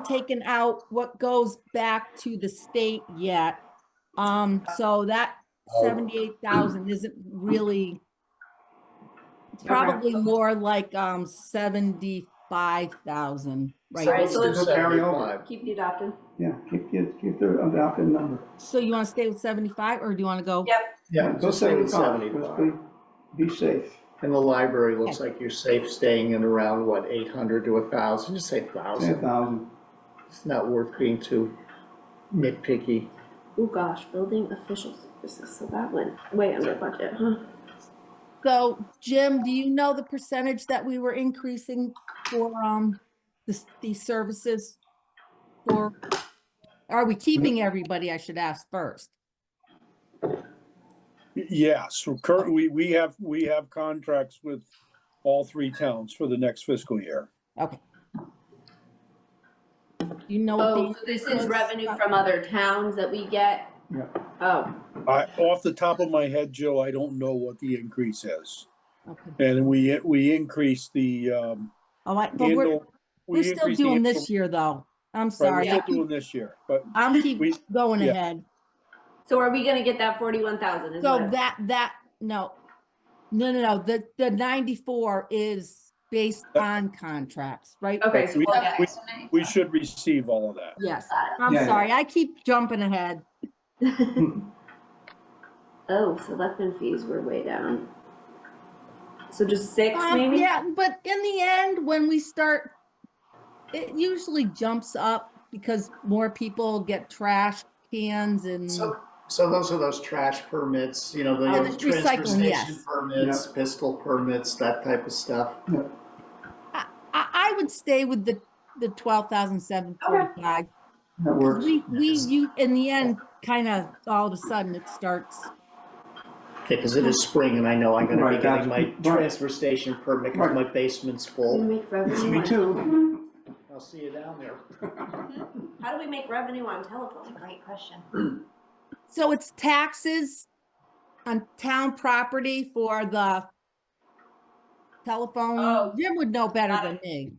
taken out what goes back to the state yet. So that 78,000 isn't really, it's Okay. probably more like, 75,000 right so Alright, let's so do let's just carry over. 75. Keep the adopted. Yeah, keep the adopted number. So you wanna stay with 75 or do you wanna go? Yep. Yeah, Go just stay with 75. 75. Be safe. And the library looks like you're safe staying in around, what, 800 to 1,000? Just say Say 1,000. 1,000. It's not worth being too nitpicky. Oh gosh, building official services, so that went way under budget, huh? So Jim, do you know the percentage that we were increasing for, these services? Or are we keeping everybody, I should ask first? Yes, so currently, we have contracts with all 3 towns for the next fiscal year. Okay. You know what Oh, the so this increase is was? revenue from other towns that we get? Yeah. Oh, Off the top of my head, Jill, I don't know what the increase is. Okay. And we increased the, All right, but handle. we're still increased the doing handle- this year though. I'm Right, sorry. we're still doing this year, but I'm keep we- going yeah. ahead. so are we gonna get that 41,000 is So what? no, the 94 is based on contracts, right? Okay, so we- we'll get we- it. so 95. we should receive all of that. Yes, Got I'm Yeah, yeah. sorry, I keep jumping ahead. Oh, selectmen fees were way down. So just 6 maybe? Yeah, but in the end, when we start, it usually jumps up because more people get trash cans and, So those are those trash permits, you know, the Oh, the transfer recycling, yes. station permits, pistol permits, that type of stuff. I would stay with the 12,745. That works. You, in the end, kind of, all of a sudden, it starts, Okay, because it is spring and I know I'm gonna be Right, getting my that's- right. transfer station permit because Right. my basement's Do we full. make revenue Me on- too. I'll see you down there. How do we make revenue on telephone? Great question. so it's taxes on town property for the telephone. Oh. Jim would know better Got than it. me.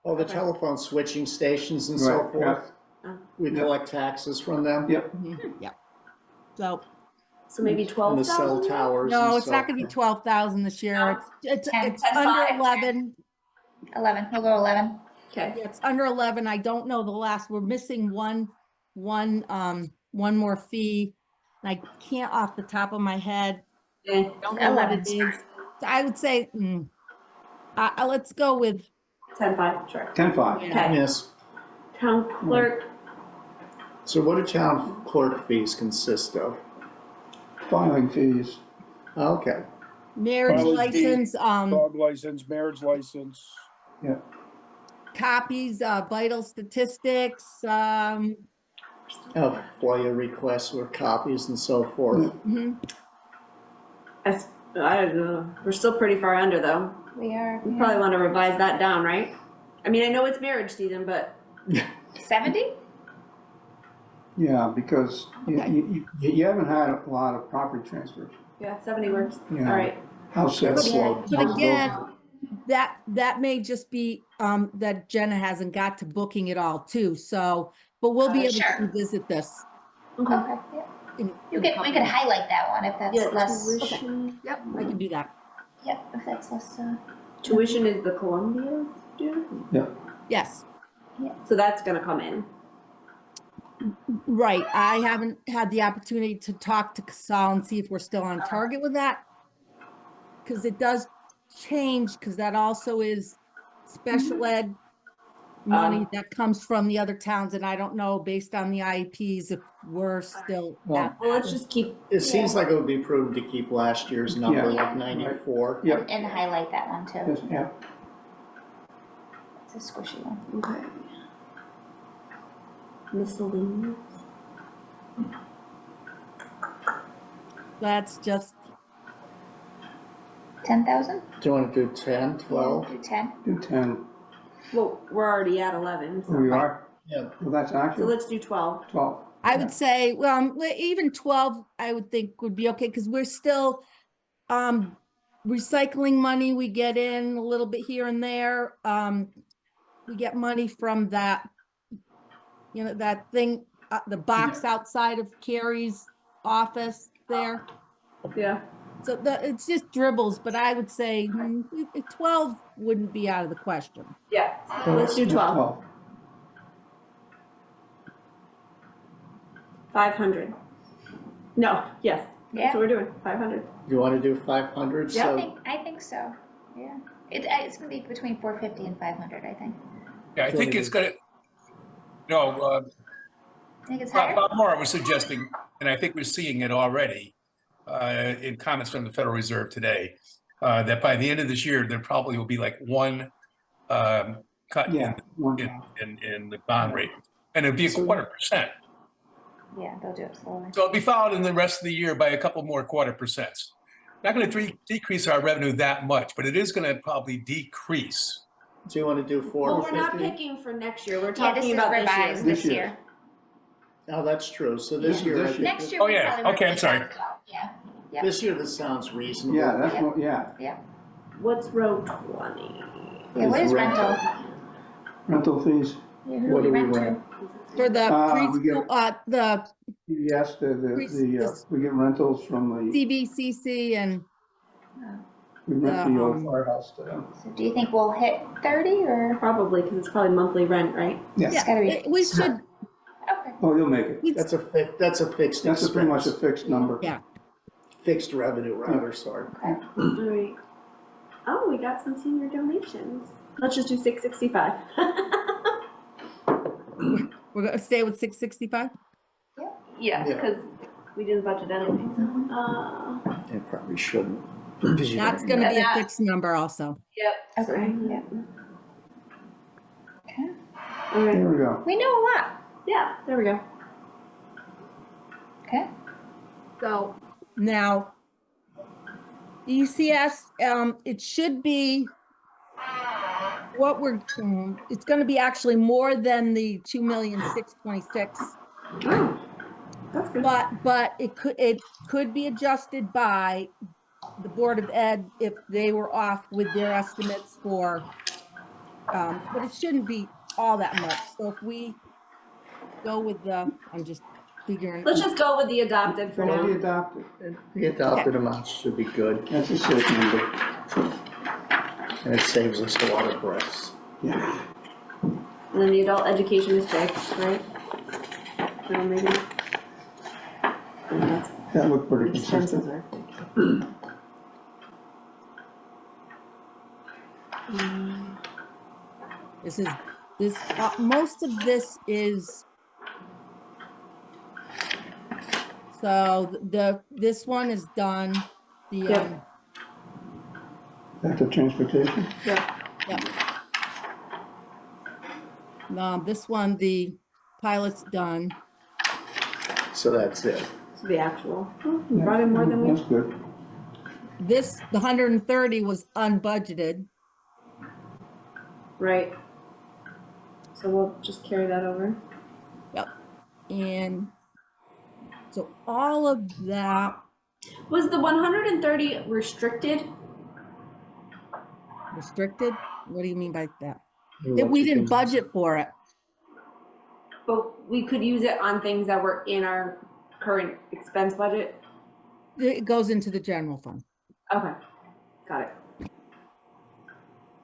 Oh, the Okay. telephone switching stations and so Right, yeah. forth. Oh. We Yeah. collect taxes from them. Yep. Yeah. So, So maybe And the 12,000? cell towers and no, it's so not gonna be forth. 12,000 this year. No. It's 10, under 5. 11. 11, we'll go 11. Okay. Yeah, it's under 11. I don't know the last, we're missing one more fee. And I can't off the top of my head, Eh, don't know what it 11's is. So I would say, let's go with, 10-5, sure. 10-5. yeah, Okay. Yes. Town clerk, So what do town clerk fees consist of? Filing fees. Okay. marriage Filing fee. license, Dog license, marriage license. copies, vital statistics, FOIA requests or copies and so forth. mhm. we're still pretty far under though. We are. We probably want to revise that down, right? I mean, I know it's marriage season, but 70? Yeah, because Okay. you haven't had a lot of property transfers. yeah, 70 works. Yeah. All right. House sales. Slow. But again, that may just be, that Jenna hasn't got to booking it all too, so, but we'll be able to Sure. revisit this. Okay, yeah. in- We in a could couple- highlight that one if that's Yeah, less. tuition. Yep, I can do that. Yep, if that's less, Tuition is the Columbia due? Yes, So that's gonna come in. right. I haven't had the opportunity to talk to Casal and see if we're still on target with that. Because it does change, because that also is special ed money that comes from the other towns, and I don't know, based on the IEPs, if we're still Well, at. Well, let's just keep, It seems like it would be prudent to keep last year's number, Yeah. like 94. Yep. and highlight that one too. Yes, yeah. It's a squishy one. Okay. Miscellaneous. That's just, 10,000? Do you want to do 10, 12? Do 10. Do 10. Well, we're already at 11, so. We are? Yeah. Well, that's So actually let's do 12. 12. I would say, well, even 12, I would think would be okay, because we're still, recycling money we get in a little bit here and there. We get money from that, that thing, the box outside of Carrie's office there. Yeah. So it's just dribbles, but I would say 12 wouldn't be out of the question. Yeah. So let's do That's 12. 500. No, yes. That's Yeah. what we're doing. 500. You want to do 500? Yeah. So I think so. Yeah. It's gonna be between 450 and 500, I think. Yeah, I think it's gonna, no, I think it's higher. Bob Moore was suggesting, and I think we're seeing it already, in comments from the Federal Reserve today, that by the end of this year, there probably will be like one cut Yeah. in the bond rate, and it'll be a 1/4%. Yeah, they'll do it slowly. So it'll be followed in the rest of the year by a couple more 1/4%. Not going to decrease our revenue that much, but it is going to probably decrease. do you want to do 4 Well, or we're not 50? picking for next year. We're Yeah, this talking is about revised this year. this year. Oh, that's true. So this year, I think Next year. Oh, we yeah. probably Okay, I'm revise sorry. that as well. Yeah. Yep. this year this sounds reasonable. Yeah, that's what, yeah. What's row 20? Yeah, what is rental? Rental fees, Yeah, who What do we do we rent to? rent? For the we get- preschool, the yes, we get rentals from the, CBCC and we rent the old the, firehouse to them. So do you think we'll hit 30 or? Probably, because it's probably monthly rent, right? It's gotta be. we should, Okay. Oh, you'll make it. That's a fixed That's a pretty much a expense. fixed number. Yeah. Fixed revenue, rather, sorry. Alright. Oh, we got some senior donations. Let's just do 665. we're gonna stay with 665? Yeah, Yeah. because we didn't budget anything. It probably shouldn't. because you That's don't- gonna be a that- fixed number also. Yep. Okay, yeah. Okay. Alright, There we go. We know a lot. yeah, there we go. Okay. So now, ECS, it should be it's gonna be actually more than the 2,626,000. Oh, that's good. But it could be adjusted by the Board of Ed if they were off with their estimates for, but it shouldn't be all that much. So if we go with I'm just figuring. Let's just go with the adopted for Well, the now. adopted, The adopted amounts should be good, that's a safe number. and it saves us a lot of breaths. Yeah. And then the adult education is fixed, right? No, maybe. And that's That looked pretty expenses consistent. are. Most of this is. So this one is done, Yep. That's the transportation? Yeah. This one, the pilot's done. So that's it. So the actual. Oh, we brought in more than we. That's good. The 130 was unbudgeted. Right. So we'll just carry that over. And so all of that Was the 130 restricted? restricted? What do you mean by that? What We you didn't can- budget for it. But we could use it on things that were in our current expense budget? It goes into the general fund. Okay, got it.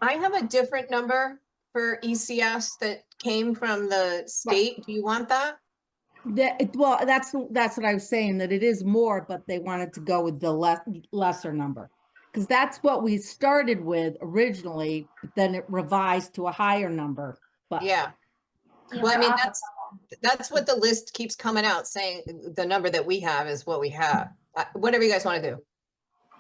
I have a different number for ECS that came from the state. Do you want that? Well, that's what I was saying, that it is more, but they wanted to go with the lesser number. Because that's what we started with originally, but then it revised to a higher number. But Yeah. Yeah, Well, I we're mean, off of that's what the list keeps coming out saying the number that we have is what we have. Whatever you guys want to do.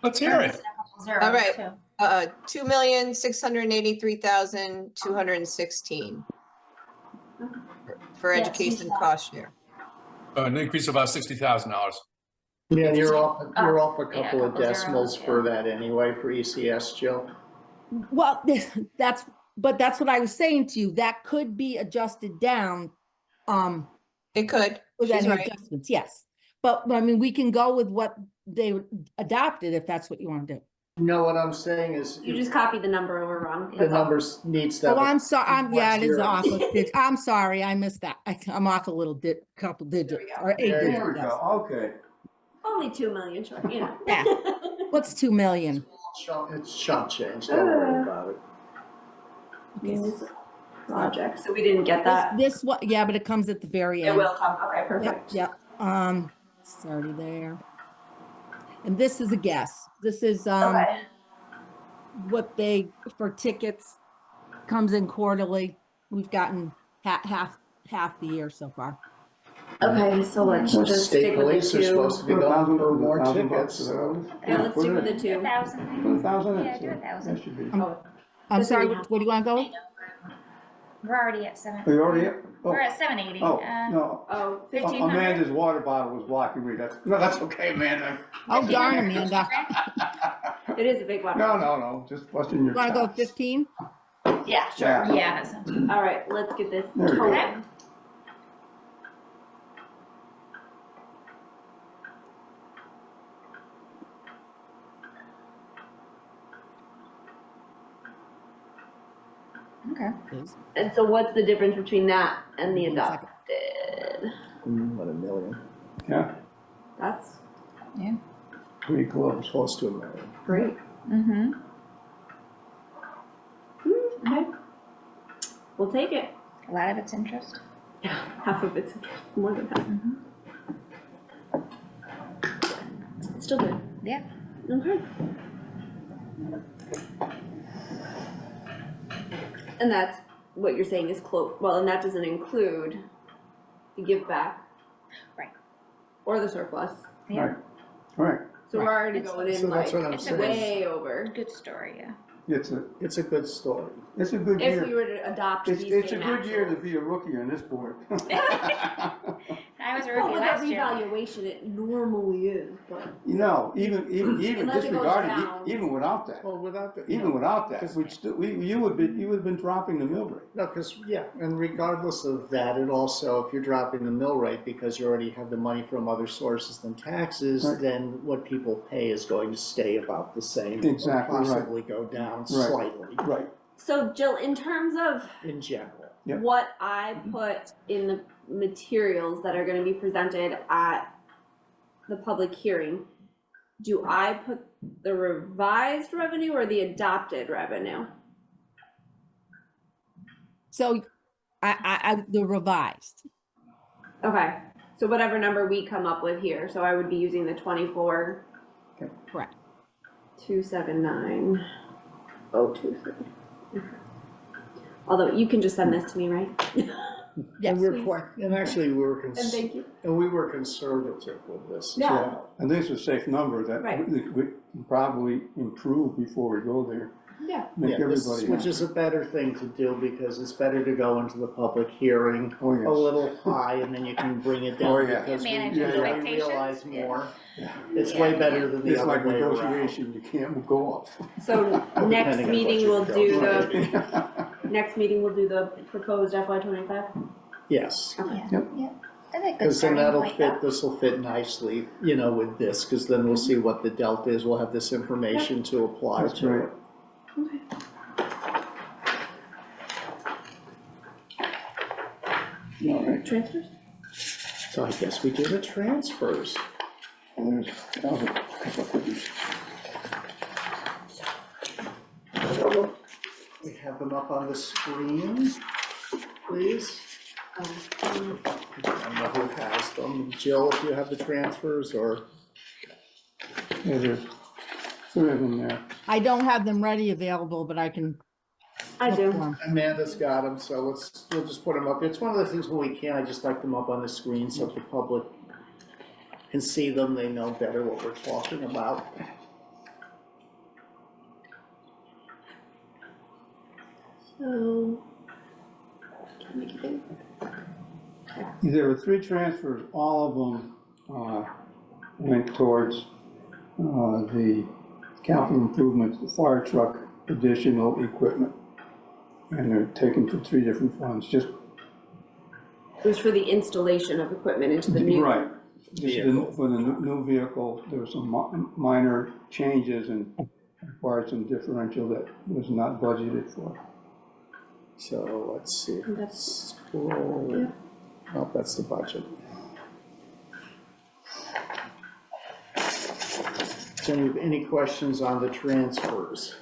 Let's hear it. Zeros, All right. too. 2,683,216 for Yeah, education seems cost share. An increase of about $60,000. Yeah, you're off a yeah, couple of couple zeros, decimals for yeah. that anyway, for ECS, Jill. Well, that's what I was saying to you. That could be adjusted down, It could, with she's any right. adjustments, yes. But I mean, we can go with what they adopted if that's what you want to do. No, what I'm saying is, You just copied the number over wrong. the That's all. numbers needs to Oh, have. I'm sorry. Yeah, it is zero. off. I'm sorry. I missed that. I'm off a little couple digits we go. or eight There you digits. There we yes. go, okay. Only 2 million short, you know. Yeah. What's 2 million? It's chump change, don't worry about it. Municipal project, so we didn't get that. This what? Yeah, but it comes at the very It end. will come, okay, Yep, perfect. yep. It's already there. And this is a guess. This is Okay, what they for tickets comes in quarterly. We've gotten half the year so far. okay, so let's just State stick with the police are supposed two. to be going for more $1,000 tickets, for so. those. Yeah, let's stick with the Uh, two. 1,000. Put 1,000 in, Yeah, do so 1,000. that should be. Oh, I'm That's sorry, what we what do you want to go with? We're already at 7. Are you already at? Oh, We're at 780. oh, no. oh, 1,500? Amanda's water bottle was blocking me, that's okay, Amanda. Oh, darn, Amanda. it is a big one. No, just busting your You want to go chops. 15? Yeah, sure. Yeah. Yeah, that sounds good. All right, let's get this There we go. total. Okay. And so what's the difference between that and the 1 second. adopted? What, a million? Yeah, That's pretty close. Close to a million. great. Mm-hmm. Okay. We'll take it. A lot of it's interest. Yeah, half of it's more than half. Still good. Yeah. Okay. And that's what you're saying is well, and that doesn't include the give back. Right. Or the surplus. Yeah. Right, So we're Right. already going So in that's like what I'm It's a saying. way over. Good story, yeah. it's It's a good story. a good If we year. were to adopt these It's a same good year to actuals. be a rookie on this board. I was a Well, rookie with that last year. revaluation, it normally is, but. Even Unless it goes disregarding, down. even without that, Well, without the. even without that, Because- we'd still, you would have been dropping the mill rate. No, because, yeah, and regardless of that, it also, if you're dropping the mill rate because you already have the money from other sources than taxes, Right. then what people pay is going to stay about the same. Exactly Or right. possibly go down Right. slightly, Right, So Jill, in terms of in general. Yep. what I put in the materials that are gonna be presented at the public hearing, do I put the revised revenue or the adopted revenue? So the revised. Okay, so whatever number we come up with here, so I would be using the 24, Correct. 279,023. Although you can just send this to me, right? Yes. And we're quite, and actually, we were, And thank you. and we were conservative with this as Yeah. well. and this is a safe number that Right. we can probably improve before we go there. Yeah. Make Yeah, this- everybody which happy. is a better thing to do because it's better to go into the public hearing Oh, a yes. little high and then you can bring it down Oh, yeah. because we Manage realize expectations. more. Yeah. It's way better than the It's like other way around. negotiation, you can't go up. So next Depending on meeting what we'll do you're the, negotiating. next meeting we'll do the proposed FY25? Yes, Yeah. Yep. Yeah. That's a good because then starting that'll point, fit, though. this will fit nicely, with this, because then we'll see what the delta is, we'll have this information to apply That's to right. it. All right, Transfers? So I guess we do the transfers. well, there's a couple of things. We have them up on the screen, please. I don't know who has them. Jill, if you have the transfers, or, Yeah, there's three of them there. I don't have them ready available, but I can. I look do. for 'em. Amanda's got them, so we'll just put them up. It's one of the things when we can, I just like them up on the screen so the public can see them, they know better what we're talking about. So. Can we keep it? There were 3 transfers, all of them went towards the capital improvements, the fire truck, additional equipment. And they're taken from 3 different funds, just. It was for the installation of equipment into the new. Right. For the new vehicle, there were some minor changes and required some differential that was not budgeted for. So let's see. That's- Scroll. Oh, that's the budget. So any questions on the transfers?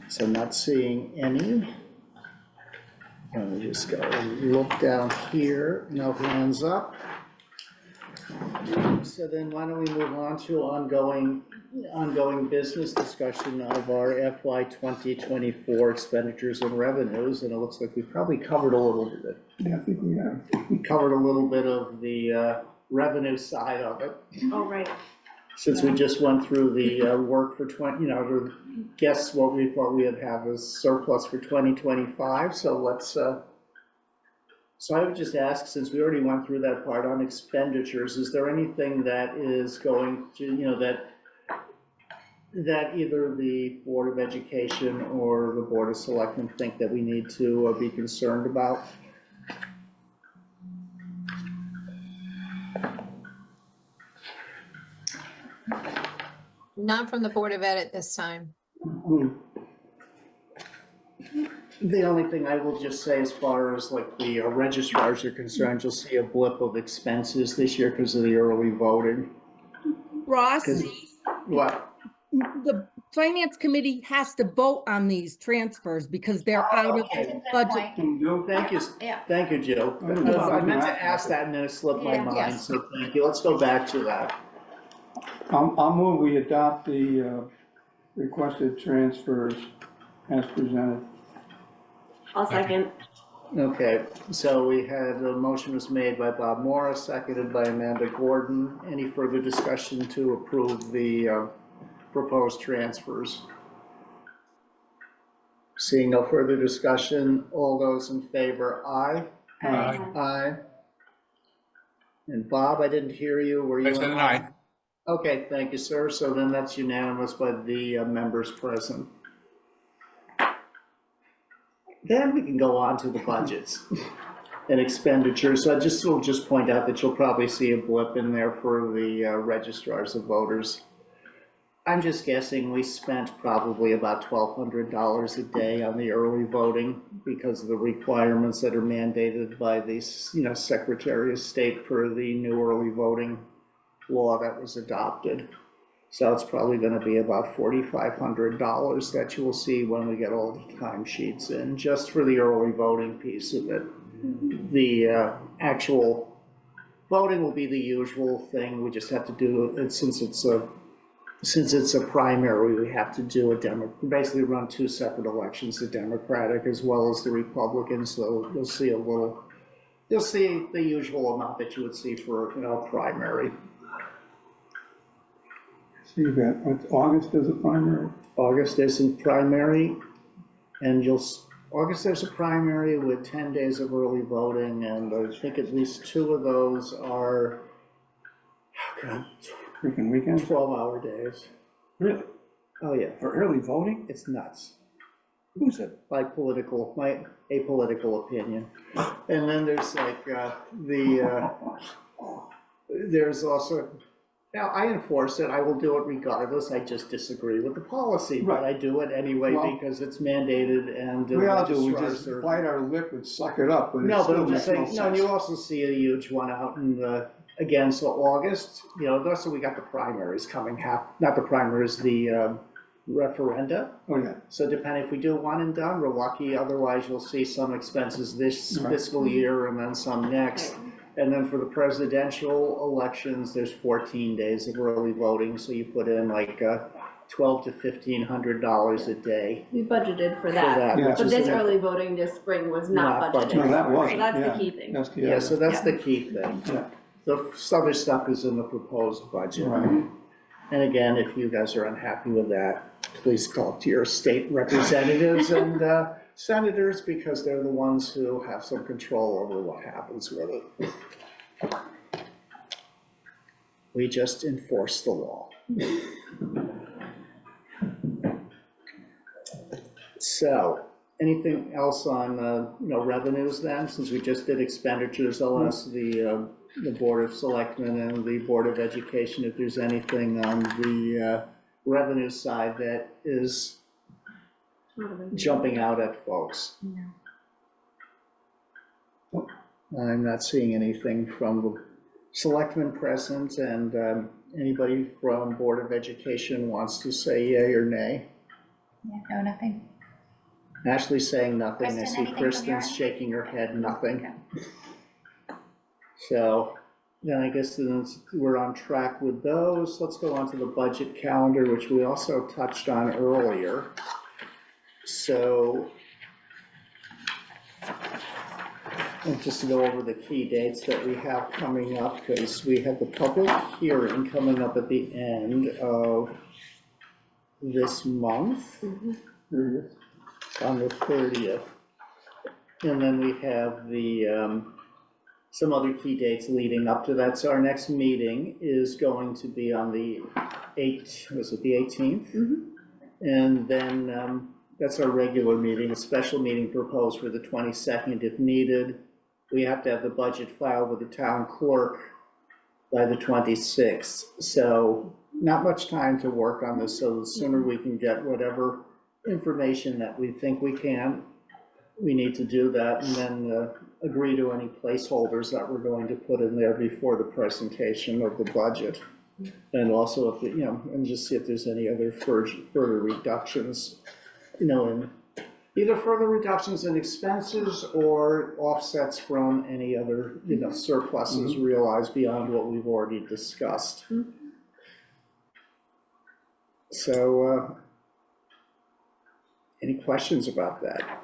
So not seeing any. Let me just go and look down here, no hands up. So then why don't we move on to ongoing business discussion of our FY 2024 expenditures and revenues, and it looks like we probably covered a little bit. Yeah, I think we have. We covered a little bit of the revenue side of it. Oh, right. Since we just went through the work for to guess what we thought we would have as surplus for 2025, so let's, so I would just ask, since we already went through that part on expenditures, is there anything that is going to, that either the Board of Education or the Board of Selectmen think that we need to be concerned about? Not from the Board of Ed at this time. The only thing I will just say, as far as like the registrars are concerned, you'll see a blip of expenses this year because of the early voting. Ross, 'Cause- What? the finance committee has to vote on these transfers because they're out of That's a good budget. point. Thank you, Yeah. thank you, Jill. I meant to ask that and then it slipped my Yeah. mind, Yes. so thank you. Let's go back to that. I'll move we adopt the requested transfers as presented. I'll second. Okay, so we had, a motion was made by Bob Morris, seconded by Amanda Gordon. Any further discussion to approve the proposed transfers? Seeing no further discussion, all those in favor, aye? Aye. Aye. And Bob, I didn't hear you, were you? I said an aye. Okay, thank you, sir. So then that's unanimous by the members present. Then we can go on to the budgets and expenditures. So will just point out that you'll probably see a blip in there for the registrars of voters. I'm just guessing we spent probably about $1,200 a day on the early voting because of the requirements that are mandated by the Secretary of State for the new early voting law that was adopted. So it's probably going to be about $4,500 that you will see when we get all the timesheets in, just for the early voting piece of it. The actual voting will be the usual thing. We just have to do it since it's a primary. We have to do basically run 2 separate elections, the Democratic as well as the Republican. So you'll see the usual amount that you would see for a primary. See that, August is a primary. August there's a primary, and August there's a primary with 10 days of early voting, and I think at least 2 of those are, Freaking weekends? 12-hour days. Really? Oh yeah, For early voting? it's nuts. Who said? My apolitical opinion. And then there's like there's also, now I enforce it, I will do it regardless, I just disagree with the policy, but I do it anyway Well, because it's mandated and. We all do, we registrars just are- bite our lip and suck it up, but it No, but still I'm makes just no saying, sense. no, and you also see a huge one out in again, so August, that's when we got the primaries coming, not the primaries, the referenda. Oh, yeah. So depending, if we do one and done, we're lucky, otherwise you'll see some expenses this Right. fiscal year and then some next. And then for the presidential elections, there's 14 days of early voting, so you put in like $1,200 to $1,500 a day We budgeted for that. that. Yeah. which But is this an- early voting this spring was Not not budgeted. No, budgeted. that So wasn't, that's yeah. the key thing. That's the Yeah, other. so that's the key thing. Yeah. the other stuff is in the proposed budget. Right. And again, if you guys are unhappy with that, please talk to your state representatives and senators, because they're the ones who have some control over what happens with it. We just enforce the law. So, anything else on, revenues then, since we just did expenditures? I'll ask the Board of Selectmen and the Board of Education if there's anything on the revenue side that is jumping out at folks. I'm not seeing anything from the selectmen present, and anybody from Board of Education wants to say yay or nay? Yeah, no, nothing. Ashley's saying nothing. I Kristen, see anything from your Kristen's end? shaking her head, nothing. Okay. So then I guess then we're on track with those. Let's go on to the budget calendar, which we also touched on earlier. So and just to go over the key dates that we have coming up, because we have the public hearing coming up at the end of this month. On the 30th. And then we have the, some other key dates leading up to that. So our next meeting is going to be on the 18th? And then that's our regular meeting. A special meeting proposed for the 22nd if needed. We have to have the budget filed with the town clerk by the 26th. So not much time to work on this. So the sooner we can get whatever information that we think we need to do that, and then agree to any placeholders that we're going to put in there before the presentation of the budget. And also if, and just see if there's any other further reductions, in either further reductions in expenses or offsets from any other, surpluses realized beyond what we've already discussed. So, any questions about that?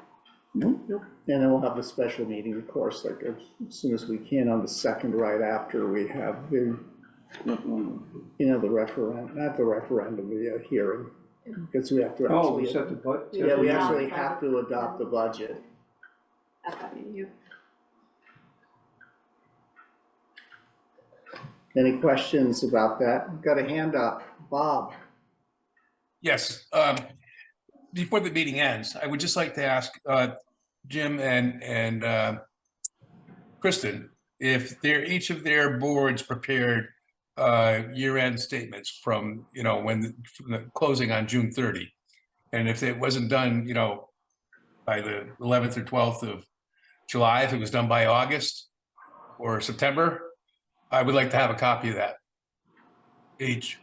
Nope. And then we'll have the special meeting, of course, like as soon as we can on the 2nd, right after we have the, the referendum, not the referendum, the hearing. Because we have to Oh, we actually, set the budget. yeah, we actually have to adopt the budget. At that meeting, Any questions about that? We've got a hand up. Bob? Yes, before the meeting ends, I would just like to ask Jim and Kristen if each of their boards prepared year-end statements from from the closing on June 30, and if it wasn't done by the 11th or 12th of July, if it was done by August or September, I would like to have a copy of that each.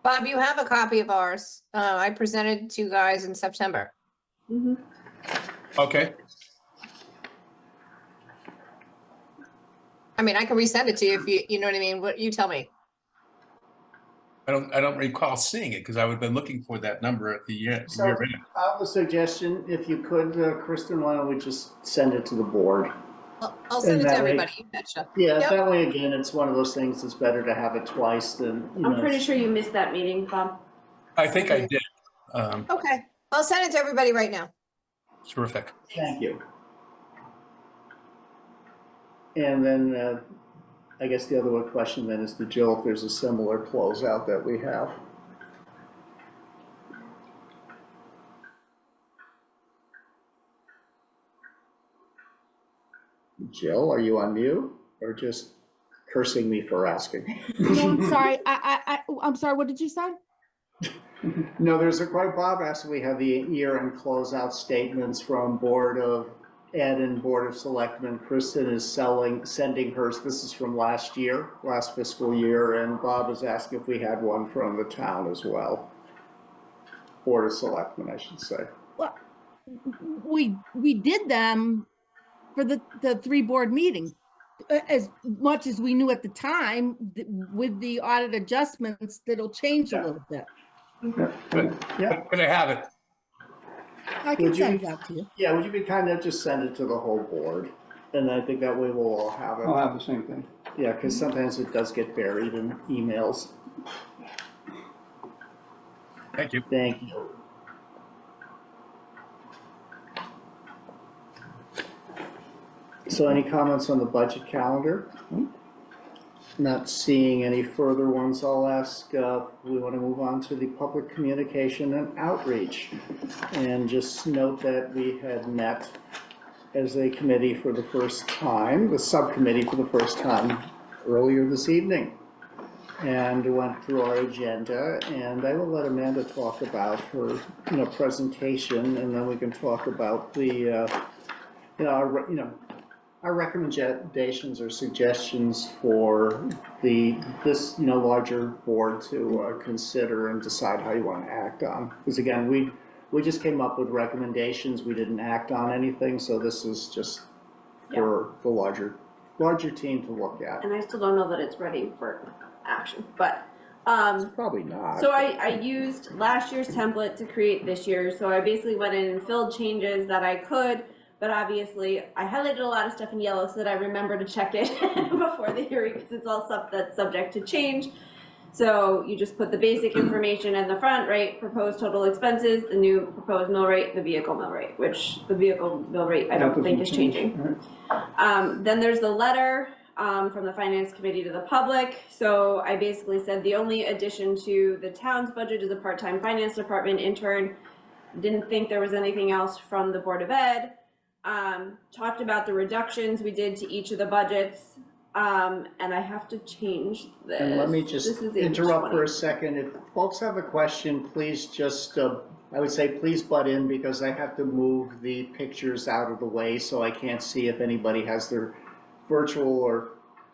Bob, you have a copy of ours. I presented to you guys in September. Okay. I mean, I can resend it to you if you know what I mean. What you tell me. I don't recall seeing it because I would have been looking for that number at the year So end. I have a suggestion. If you could, Kristen, why don't we just send it to the board? I'll send it And to that way- everybody. You betcha. Yeah, Yep. that way, again, it's one of those things that's better to have it twice than, I'm pretty sure you missed that meeting, Bob. I think I did. Okay, I'll send it to everybody right now. Terrific. Thank you. And then, I guess the other question then is to Jill, if there's a similar closeout that we have. Jill, are you on mute or just cursing me for asking? No, I'm sorry. I'm sorry. What did you say? No, there's a quite, Bob asked, we have the year-end closeout statements from Board of Ed and Board of Selectmen. Kristen is sending hers, this is from last year, last fiscal year, and Bob is asking if we had one from the town as well. Board of Selectmen, I should say. Well, we did them for the 3-board meeting. As much as we knew at the time, with the audit adjustments, that'll change a little bit. Yeah. Can I have it? I can Would you send be- that to you. Yeah, would you be kind enough to just send it to the whole board? And I think that way we'll all have I'll it. have the same thing. Yeah, because sometimes it does get buried in emails. Thank you. Thank you. So any comments on the budget calendar? Not seeing any further ones, I'll ask, we want to move on to the public communication and outreach. And just note that we had met as a committee for the first time, the subcommittee for the first time earlier this evening. And went through our agenda, and I will let Amanda talk about her, presentation, and then we can talk about the, our recommendations or suggestions for this larger board to consider and decide how you want to act on. Because again, we just came up with recommendations, we didn't act on anything, so this is just for the larger team to look at. And I still don't know that it's ready for action, but Probably not. so I used last year's template to create this year's. So I basically went in and filled changes that I could, but obviously I highlighted a lot of stuff in yellow so that I remember to check it before the hearing, because it's all stuff that's subject to change. So you just put the basic information in the front, right? Proposed total expenses, the new proposed mill rate, the vehicle mill rate, which the vehicle mill rate I don't think is changing. Then there's the letter from the finance committee to the public. So I basically said the only addition to the town's budget is a part-time finance department intern. Didn't think there was anything else from the Board of Ed. Talked about the reductions we did to each of the budgets. And I have to change this. And let me just interrupt for a second. If folks have a question, please just, I would say please butt in, because I have to move the pictures out of the way so I can't see if anybody has their virtual or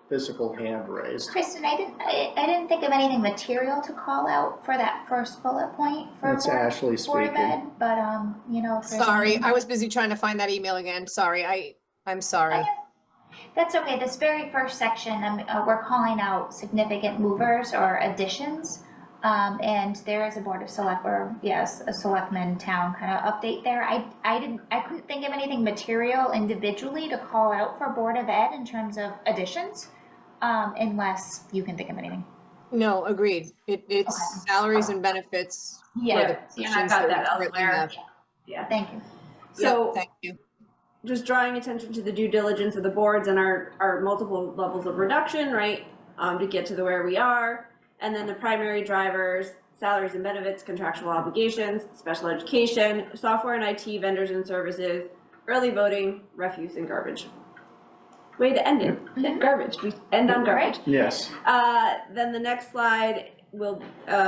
physical hand raised. Kristen, I didn't think of anything material to call out for that first bullet point for That's Ashley Board of Ed, speaking. but if there's Sorry, anything- I was busy trying to find that email again. Sorry, I'm sorry. That's okay. This very first section, we're calling out significant movers or additions. And there is a board of a selectman town kind of update there. I couldn't think of anything material individually to call out for Board of Ed in terms of additions, unless you can think of anything. No, agreed. It's Okay. salaries and benefits. for Yeah, the yeah, I positions got we that currently elsewhere. have. Yeah. Thank you. So Yep, thank you. just drawing attention to the due diligence of the boards and our multiple levels of reduction, right? To get to where we are. And then the primary drivers, salaries and benefits, contractual obligations, special education, software and IT vendors and services, early voting, refuse and garbage. Way to end it, garbage, we end on garbage. Yes. Then the next slide will,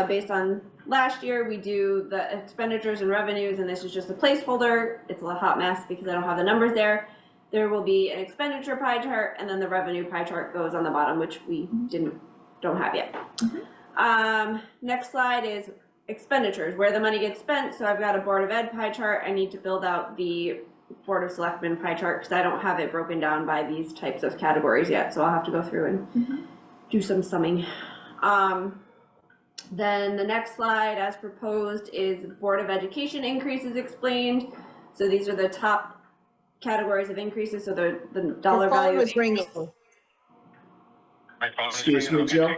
based on last year, we do the expenditures and revenues, and this is just a placeholder. It's a hot mess because I don't have the numbers there. There will be an expenditure pie chart, and then the revenue pie chart goes on the bottom, which we don't have yet. Next slide is expenditures, where the money gets spent. So I've got a Board of Ed pie chart. I need to build out the Board of Selectmen pie chart because I don't have it broken down by these types of categories yet. So I'll have to go through and do some summing. Then the next slide, as proposed, is Board of Education increases explained. So these are the top categories of increases. So the dollar Your phone value. was ringing. Excuse me, Jill?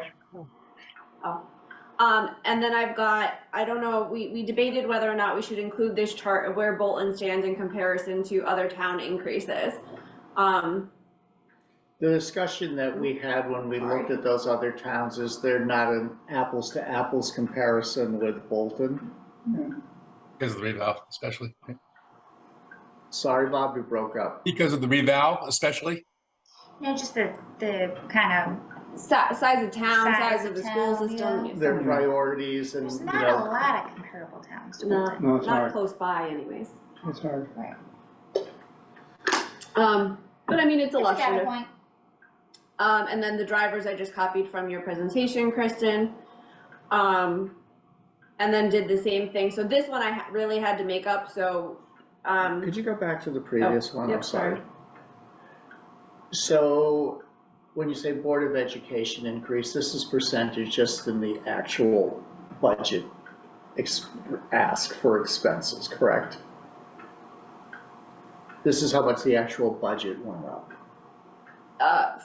And then I've got, I don't know, we debated whether or not we should include this chart of where Bolton stands in comparison to other town increases. The discussion that we had when we looked at those other towns is they're not an apples to apples comparison with Bolton. Because of the revow, especially. Sorry, Bob, you broke up. Because of the revow, especially. Just the kind of Size of town, Size size of of the school town, system. yeah. Their priorities and, there's you not a know, lot of comparable towns to No, Bolton. No, it's not hard. close by anyways. It's hard. But I mean, it's It's a data illustrative. point. And then the drivers I just copied from your presentation, Kristen. And then did the same thing. So this one I really had to make up, so. could you go back to the previous one? yep, I'm sorry. So when you say Board of Education increase, this is percentage just in the actual budget ask for expenses, correct? This is how much the actual budget went up.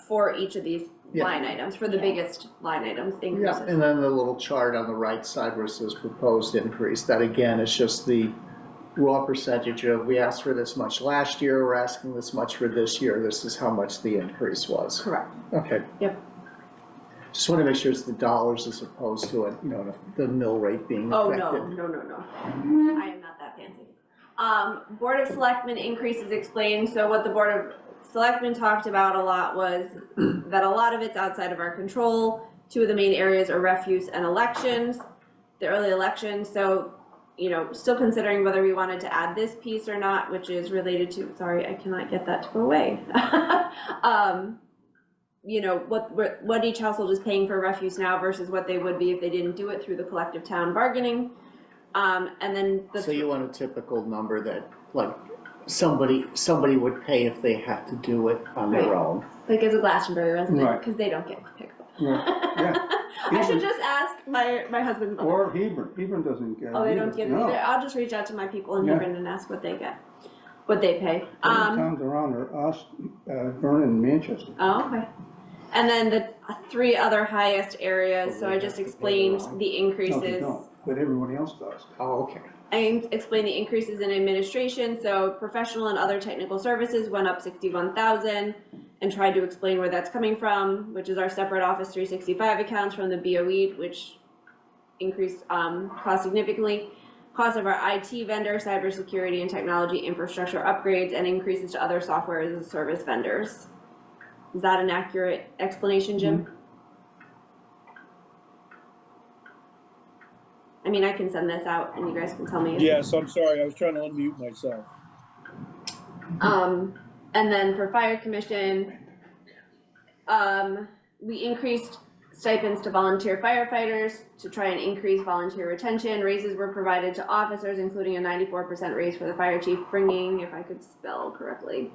For each of these Yeah. line items, for the Yeah. biggest line items Yeah, increases. and then the little chart on the right side where it says proposed increase, that again is just the raw percentage of, we asked for this much last year, we're asking this much for this year, this is how much the increase was. Correct. Okay. Yep. Just want to make sure it's the dollars as opposed to it, the mill rate being Oh, affected. no. I am not that fancy. Board of Selectmen increases explained, so what the Board of Selectmen talked about a lot was that a lot of it's outside of our control. Two of the main areas are refuse and elections, the early elections, so, still considering whether we wanted to add this piece or not, which is related to, sorry, I cannot get that to go away. What each household is paying for refuse now versus what they would be if they didn't do it through the collective town bargaining. And then So you want a typical number that, like, somebody would pay if they had to do it on their Right. own. like as a Glastonbury resident, Right. because they don't get picked. Right, yeah. I should just ask my husband's mother. Or Hebron doesn't get it. Oh, they don't get it No. either? I'll just reach out to my people in Yeah. Hebron and ask what they get, what they pay. The only towns around are us, Vernon, and Manchester. Oh, okay. And then the three other highest areas, so I just explained the No, they increases. don't, but everybody else does. Oh, okay. I explained the increases in administration, so professional and other technical services went up 61,000, and tried to explain where that's coming from, which is our separate Office 365 accounts from the BOE, which increased cost significantly. Cost of our IT vendor, cybersecurity and technology infrastructure upgrades, and increases to other software as a service vendors. Is that an accurate explanation, Jim? I mean, I can send this out and you guys can tell me. Yes, I'm sorry, I was trying to unmute myself. And then for fire commission, we increased stipends to volunteer firefighters to try and increase volunteer retention. Raises were provided to officers, including a 94% raise for the fire chief, bringing, if I could spell correctly,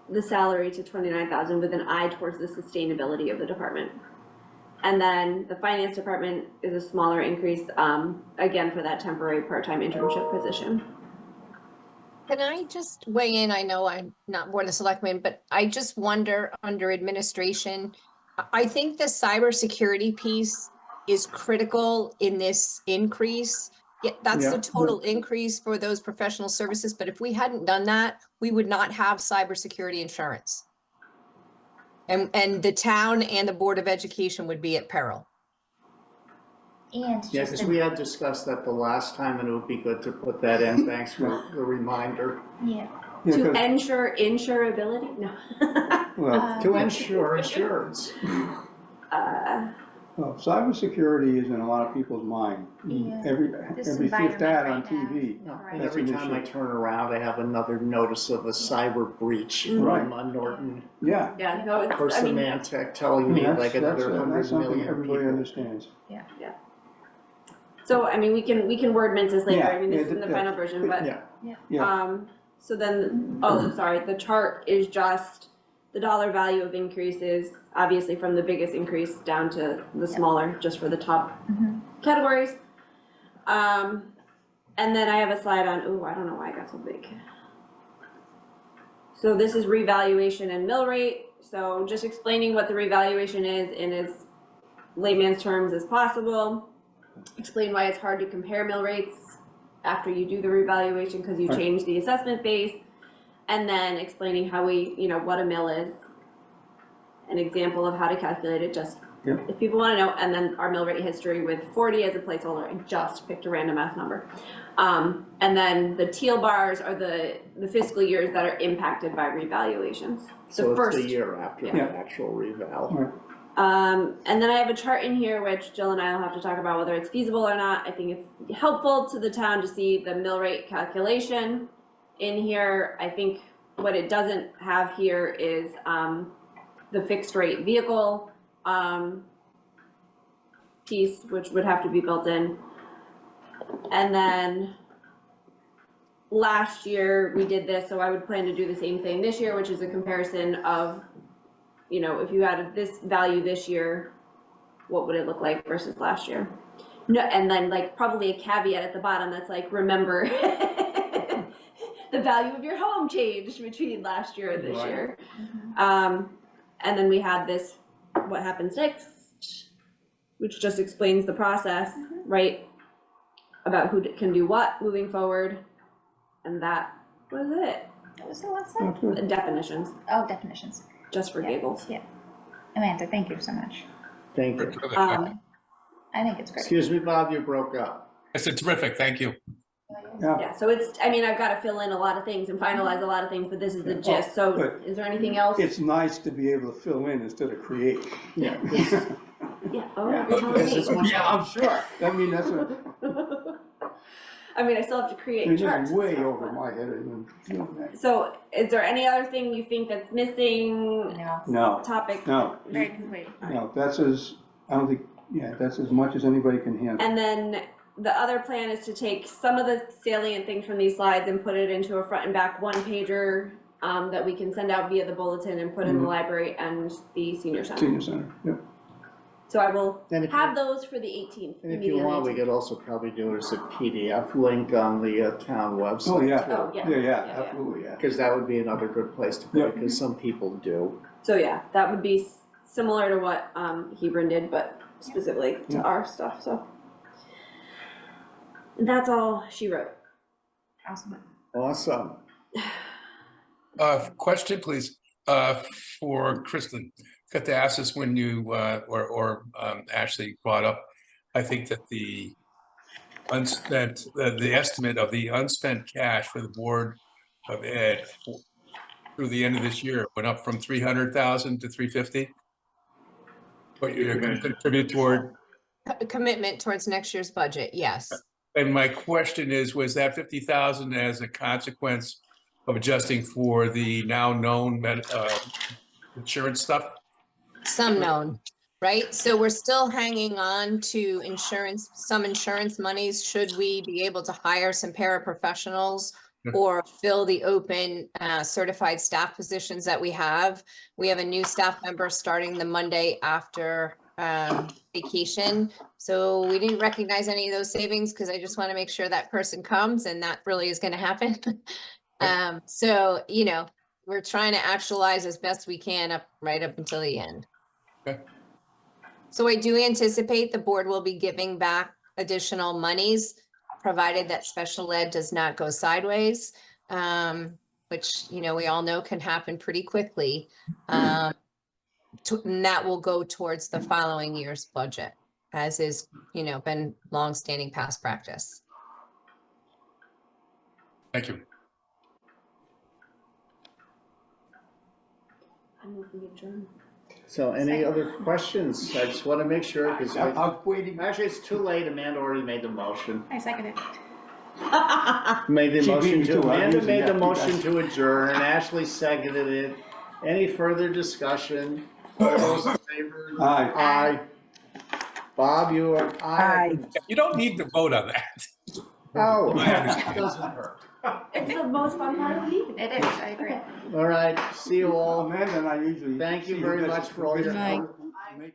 the salary to 29,000 with an eye towards the sustainability of the department. And then the finance department is a smaller increase, again, for that temporary part-time internship position. Can I just weigh in? I know I'm not Board of Selectmen, but I just wonder under administration, I think the cybersecurity piece is critical in this increase. Yeah, that's Yeah. the total increase for those professional services, but if we hadn't done that, we would not have cybersecurity insurance. And the town and the Board of Education would be at peril. And Yeah, just because we had discussed that the last time, and it would be good to put that in. Thanks for the reminder. yeah, Yeah, To 'cause- ensure insurability? No. well, To ensure insurance. well, cybersecurity is in a lot of people's mind. Yeah. Every This fifth environment ad on right now. TV. And Right. That's every an time I issue. turn around, I have another notice of a cyber breach Right. from Norton Yeah. Yeah, no, it's, or I mean, Symantec telling me That's- like another that's 100 something million everybody people. understands. so, I mean, we can word mince this later, Yeah, I mean, this yeah, is in the yeah. final version, but, Yeah, so then, oh, sorry, the chart is just the dollar value of increases, obviously from the biggest increase down to the smaller, just for the top categories. And then I have a slide on, ooh, I don't know why it got so big. So this is revaluation and mill rate, so just explaining what the revaluation is in as layman's terms as possible. Explain why it's hard to compare mill rates after you do the revaluation, because you Right. change the assessment base. And then explaining how we, what a mill is. An example of how to calculate it, just Yep. if people wanna know, and then our mill rate history with 40 as a placeholder, and just picked a random ass number. And then the teal bars are the fiscal years that are impacted by revaluations. so it's first- the year after the Yeah. actual reval. Right. And then I have a chart in here, which Jill and I will have to talk about whether it's feasible or not. I think it's helpful to the town to see the mill rate calculation in here. I think what it doesn't have here is, the fixed rate vehicle, piece, which would have to be built in. And then last year we did this, so I would plan to do the same thing this year, which is a comparison of, if you added this value this year, what would it look like versus last year? No, and then like probably a caveat at the bottom that's like, remember the value of your home changed between last year and this Right. year. And then we had this, what happens next, which just explains the process, right? About who can do what moving forward, and that was it. What was the last slide? That's good. Definitions, Oh, definitions. just for Yeah. giggles. Yeah. Amanda, thank you so much. Thank you. I think it's great. Excuse me, Bob, you broke up. I said terrific, thank you. Yeah, Yeah, so it's, I mean, I've gotta fill in a lot of things and finalize a lot of things, but this is the gist, so But is there anything else? it's nice to be able to fill in instead of create. Yeah. Yeah, oh, Yeah. you're telling Because it's me. much- Yeah, I'm sure. I mean, that's a, I mean, I still have to I create mean, charts. that's and way stuff, over but- my head even doing that. So is there any other thing you think that's missing, No, No, topic? no, very complete. no, that's as, I don't think, yeah, that's as much as anybody can handle. And then the other plan is to take some of the salient things from these slides and put it into a front and back one pager that we can send out via the bulletin and put in the Mhm. library and the senior center. Senior center, yep. So I will And if have you- those for the 18th. And if you want, we could also probably do it as a PDF link on the town website. Oh, yeah. Oh, yeah. Yeah, absolutely, yeah. Because that would be another good place to put Yep. it, because some people do. So yeah, that would be similar to what Hebron did, but specifically to Yeah. our stuff, so. And that's all she wrote. Awesome. Awesome. Question, please, for Kristen. Got to ask this when you, Ashley brought up, I think that the unspent, the estimate of the unspent cash for the Board of Ed through the end of this year went up from 300,000 to 350? But you're gonna contribute toward, Commitment towards next year's budget, yes. and my question is, was that 50,000 as a consequence of adjusting for the now known insurance stuff? Some known, right? So we're still hanging on to insurance, some insurance monies, should we be able to hire some paraprofessionals or fill the open certified staff positions that we have. We have a new staff member starting the Monday after vacation. So we didn't recognize any of those savings because I just want to make sure that person comes, and that really is going to happen. So, you know, we're trying to actualize as best we can right up until the end. Okay. So I do anticipate the board will be giving back additional monies, provided that special ed does not go sideways, which, you know, we all know can happen pretty quickly. And that will go towards the following year's budget, as is, you know, been longstanding past practice. Thank you. I'm moving adjourn. So any other questions? I just want to make sure, because I was waiting. actually, it's too late. Amanda already made the motion. I second it. Made the She beat motion me to, to it. I'm Amanda using made the that. motion to adjourn, Ashley seconded it. Any further discussion? All those in favor? Aye. Aye. Bob, you are aye. You don't need to vote on that. Oh, I understand. it doesn't hurt. It's the most fun part of the meeting. It is, I agree. All right, see you all. Amanda and I usually. Thank you see who very gets much the for all your biggest help. vote.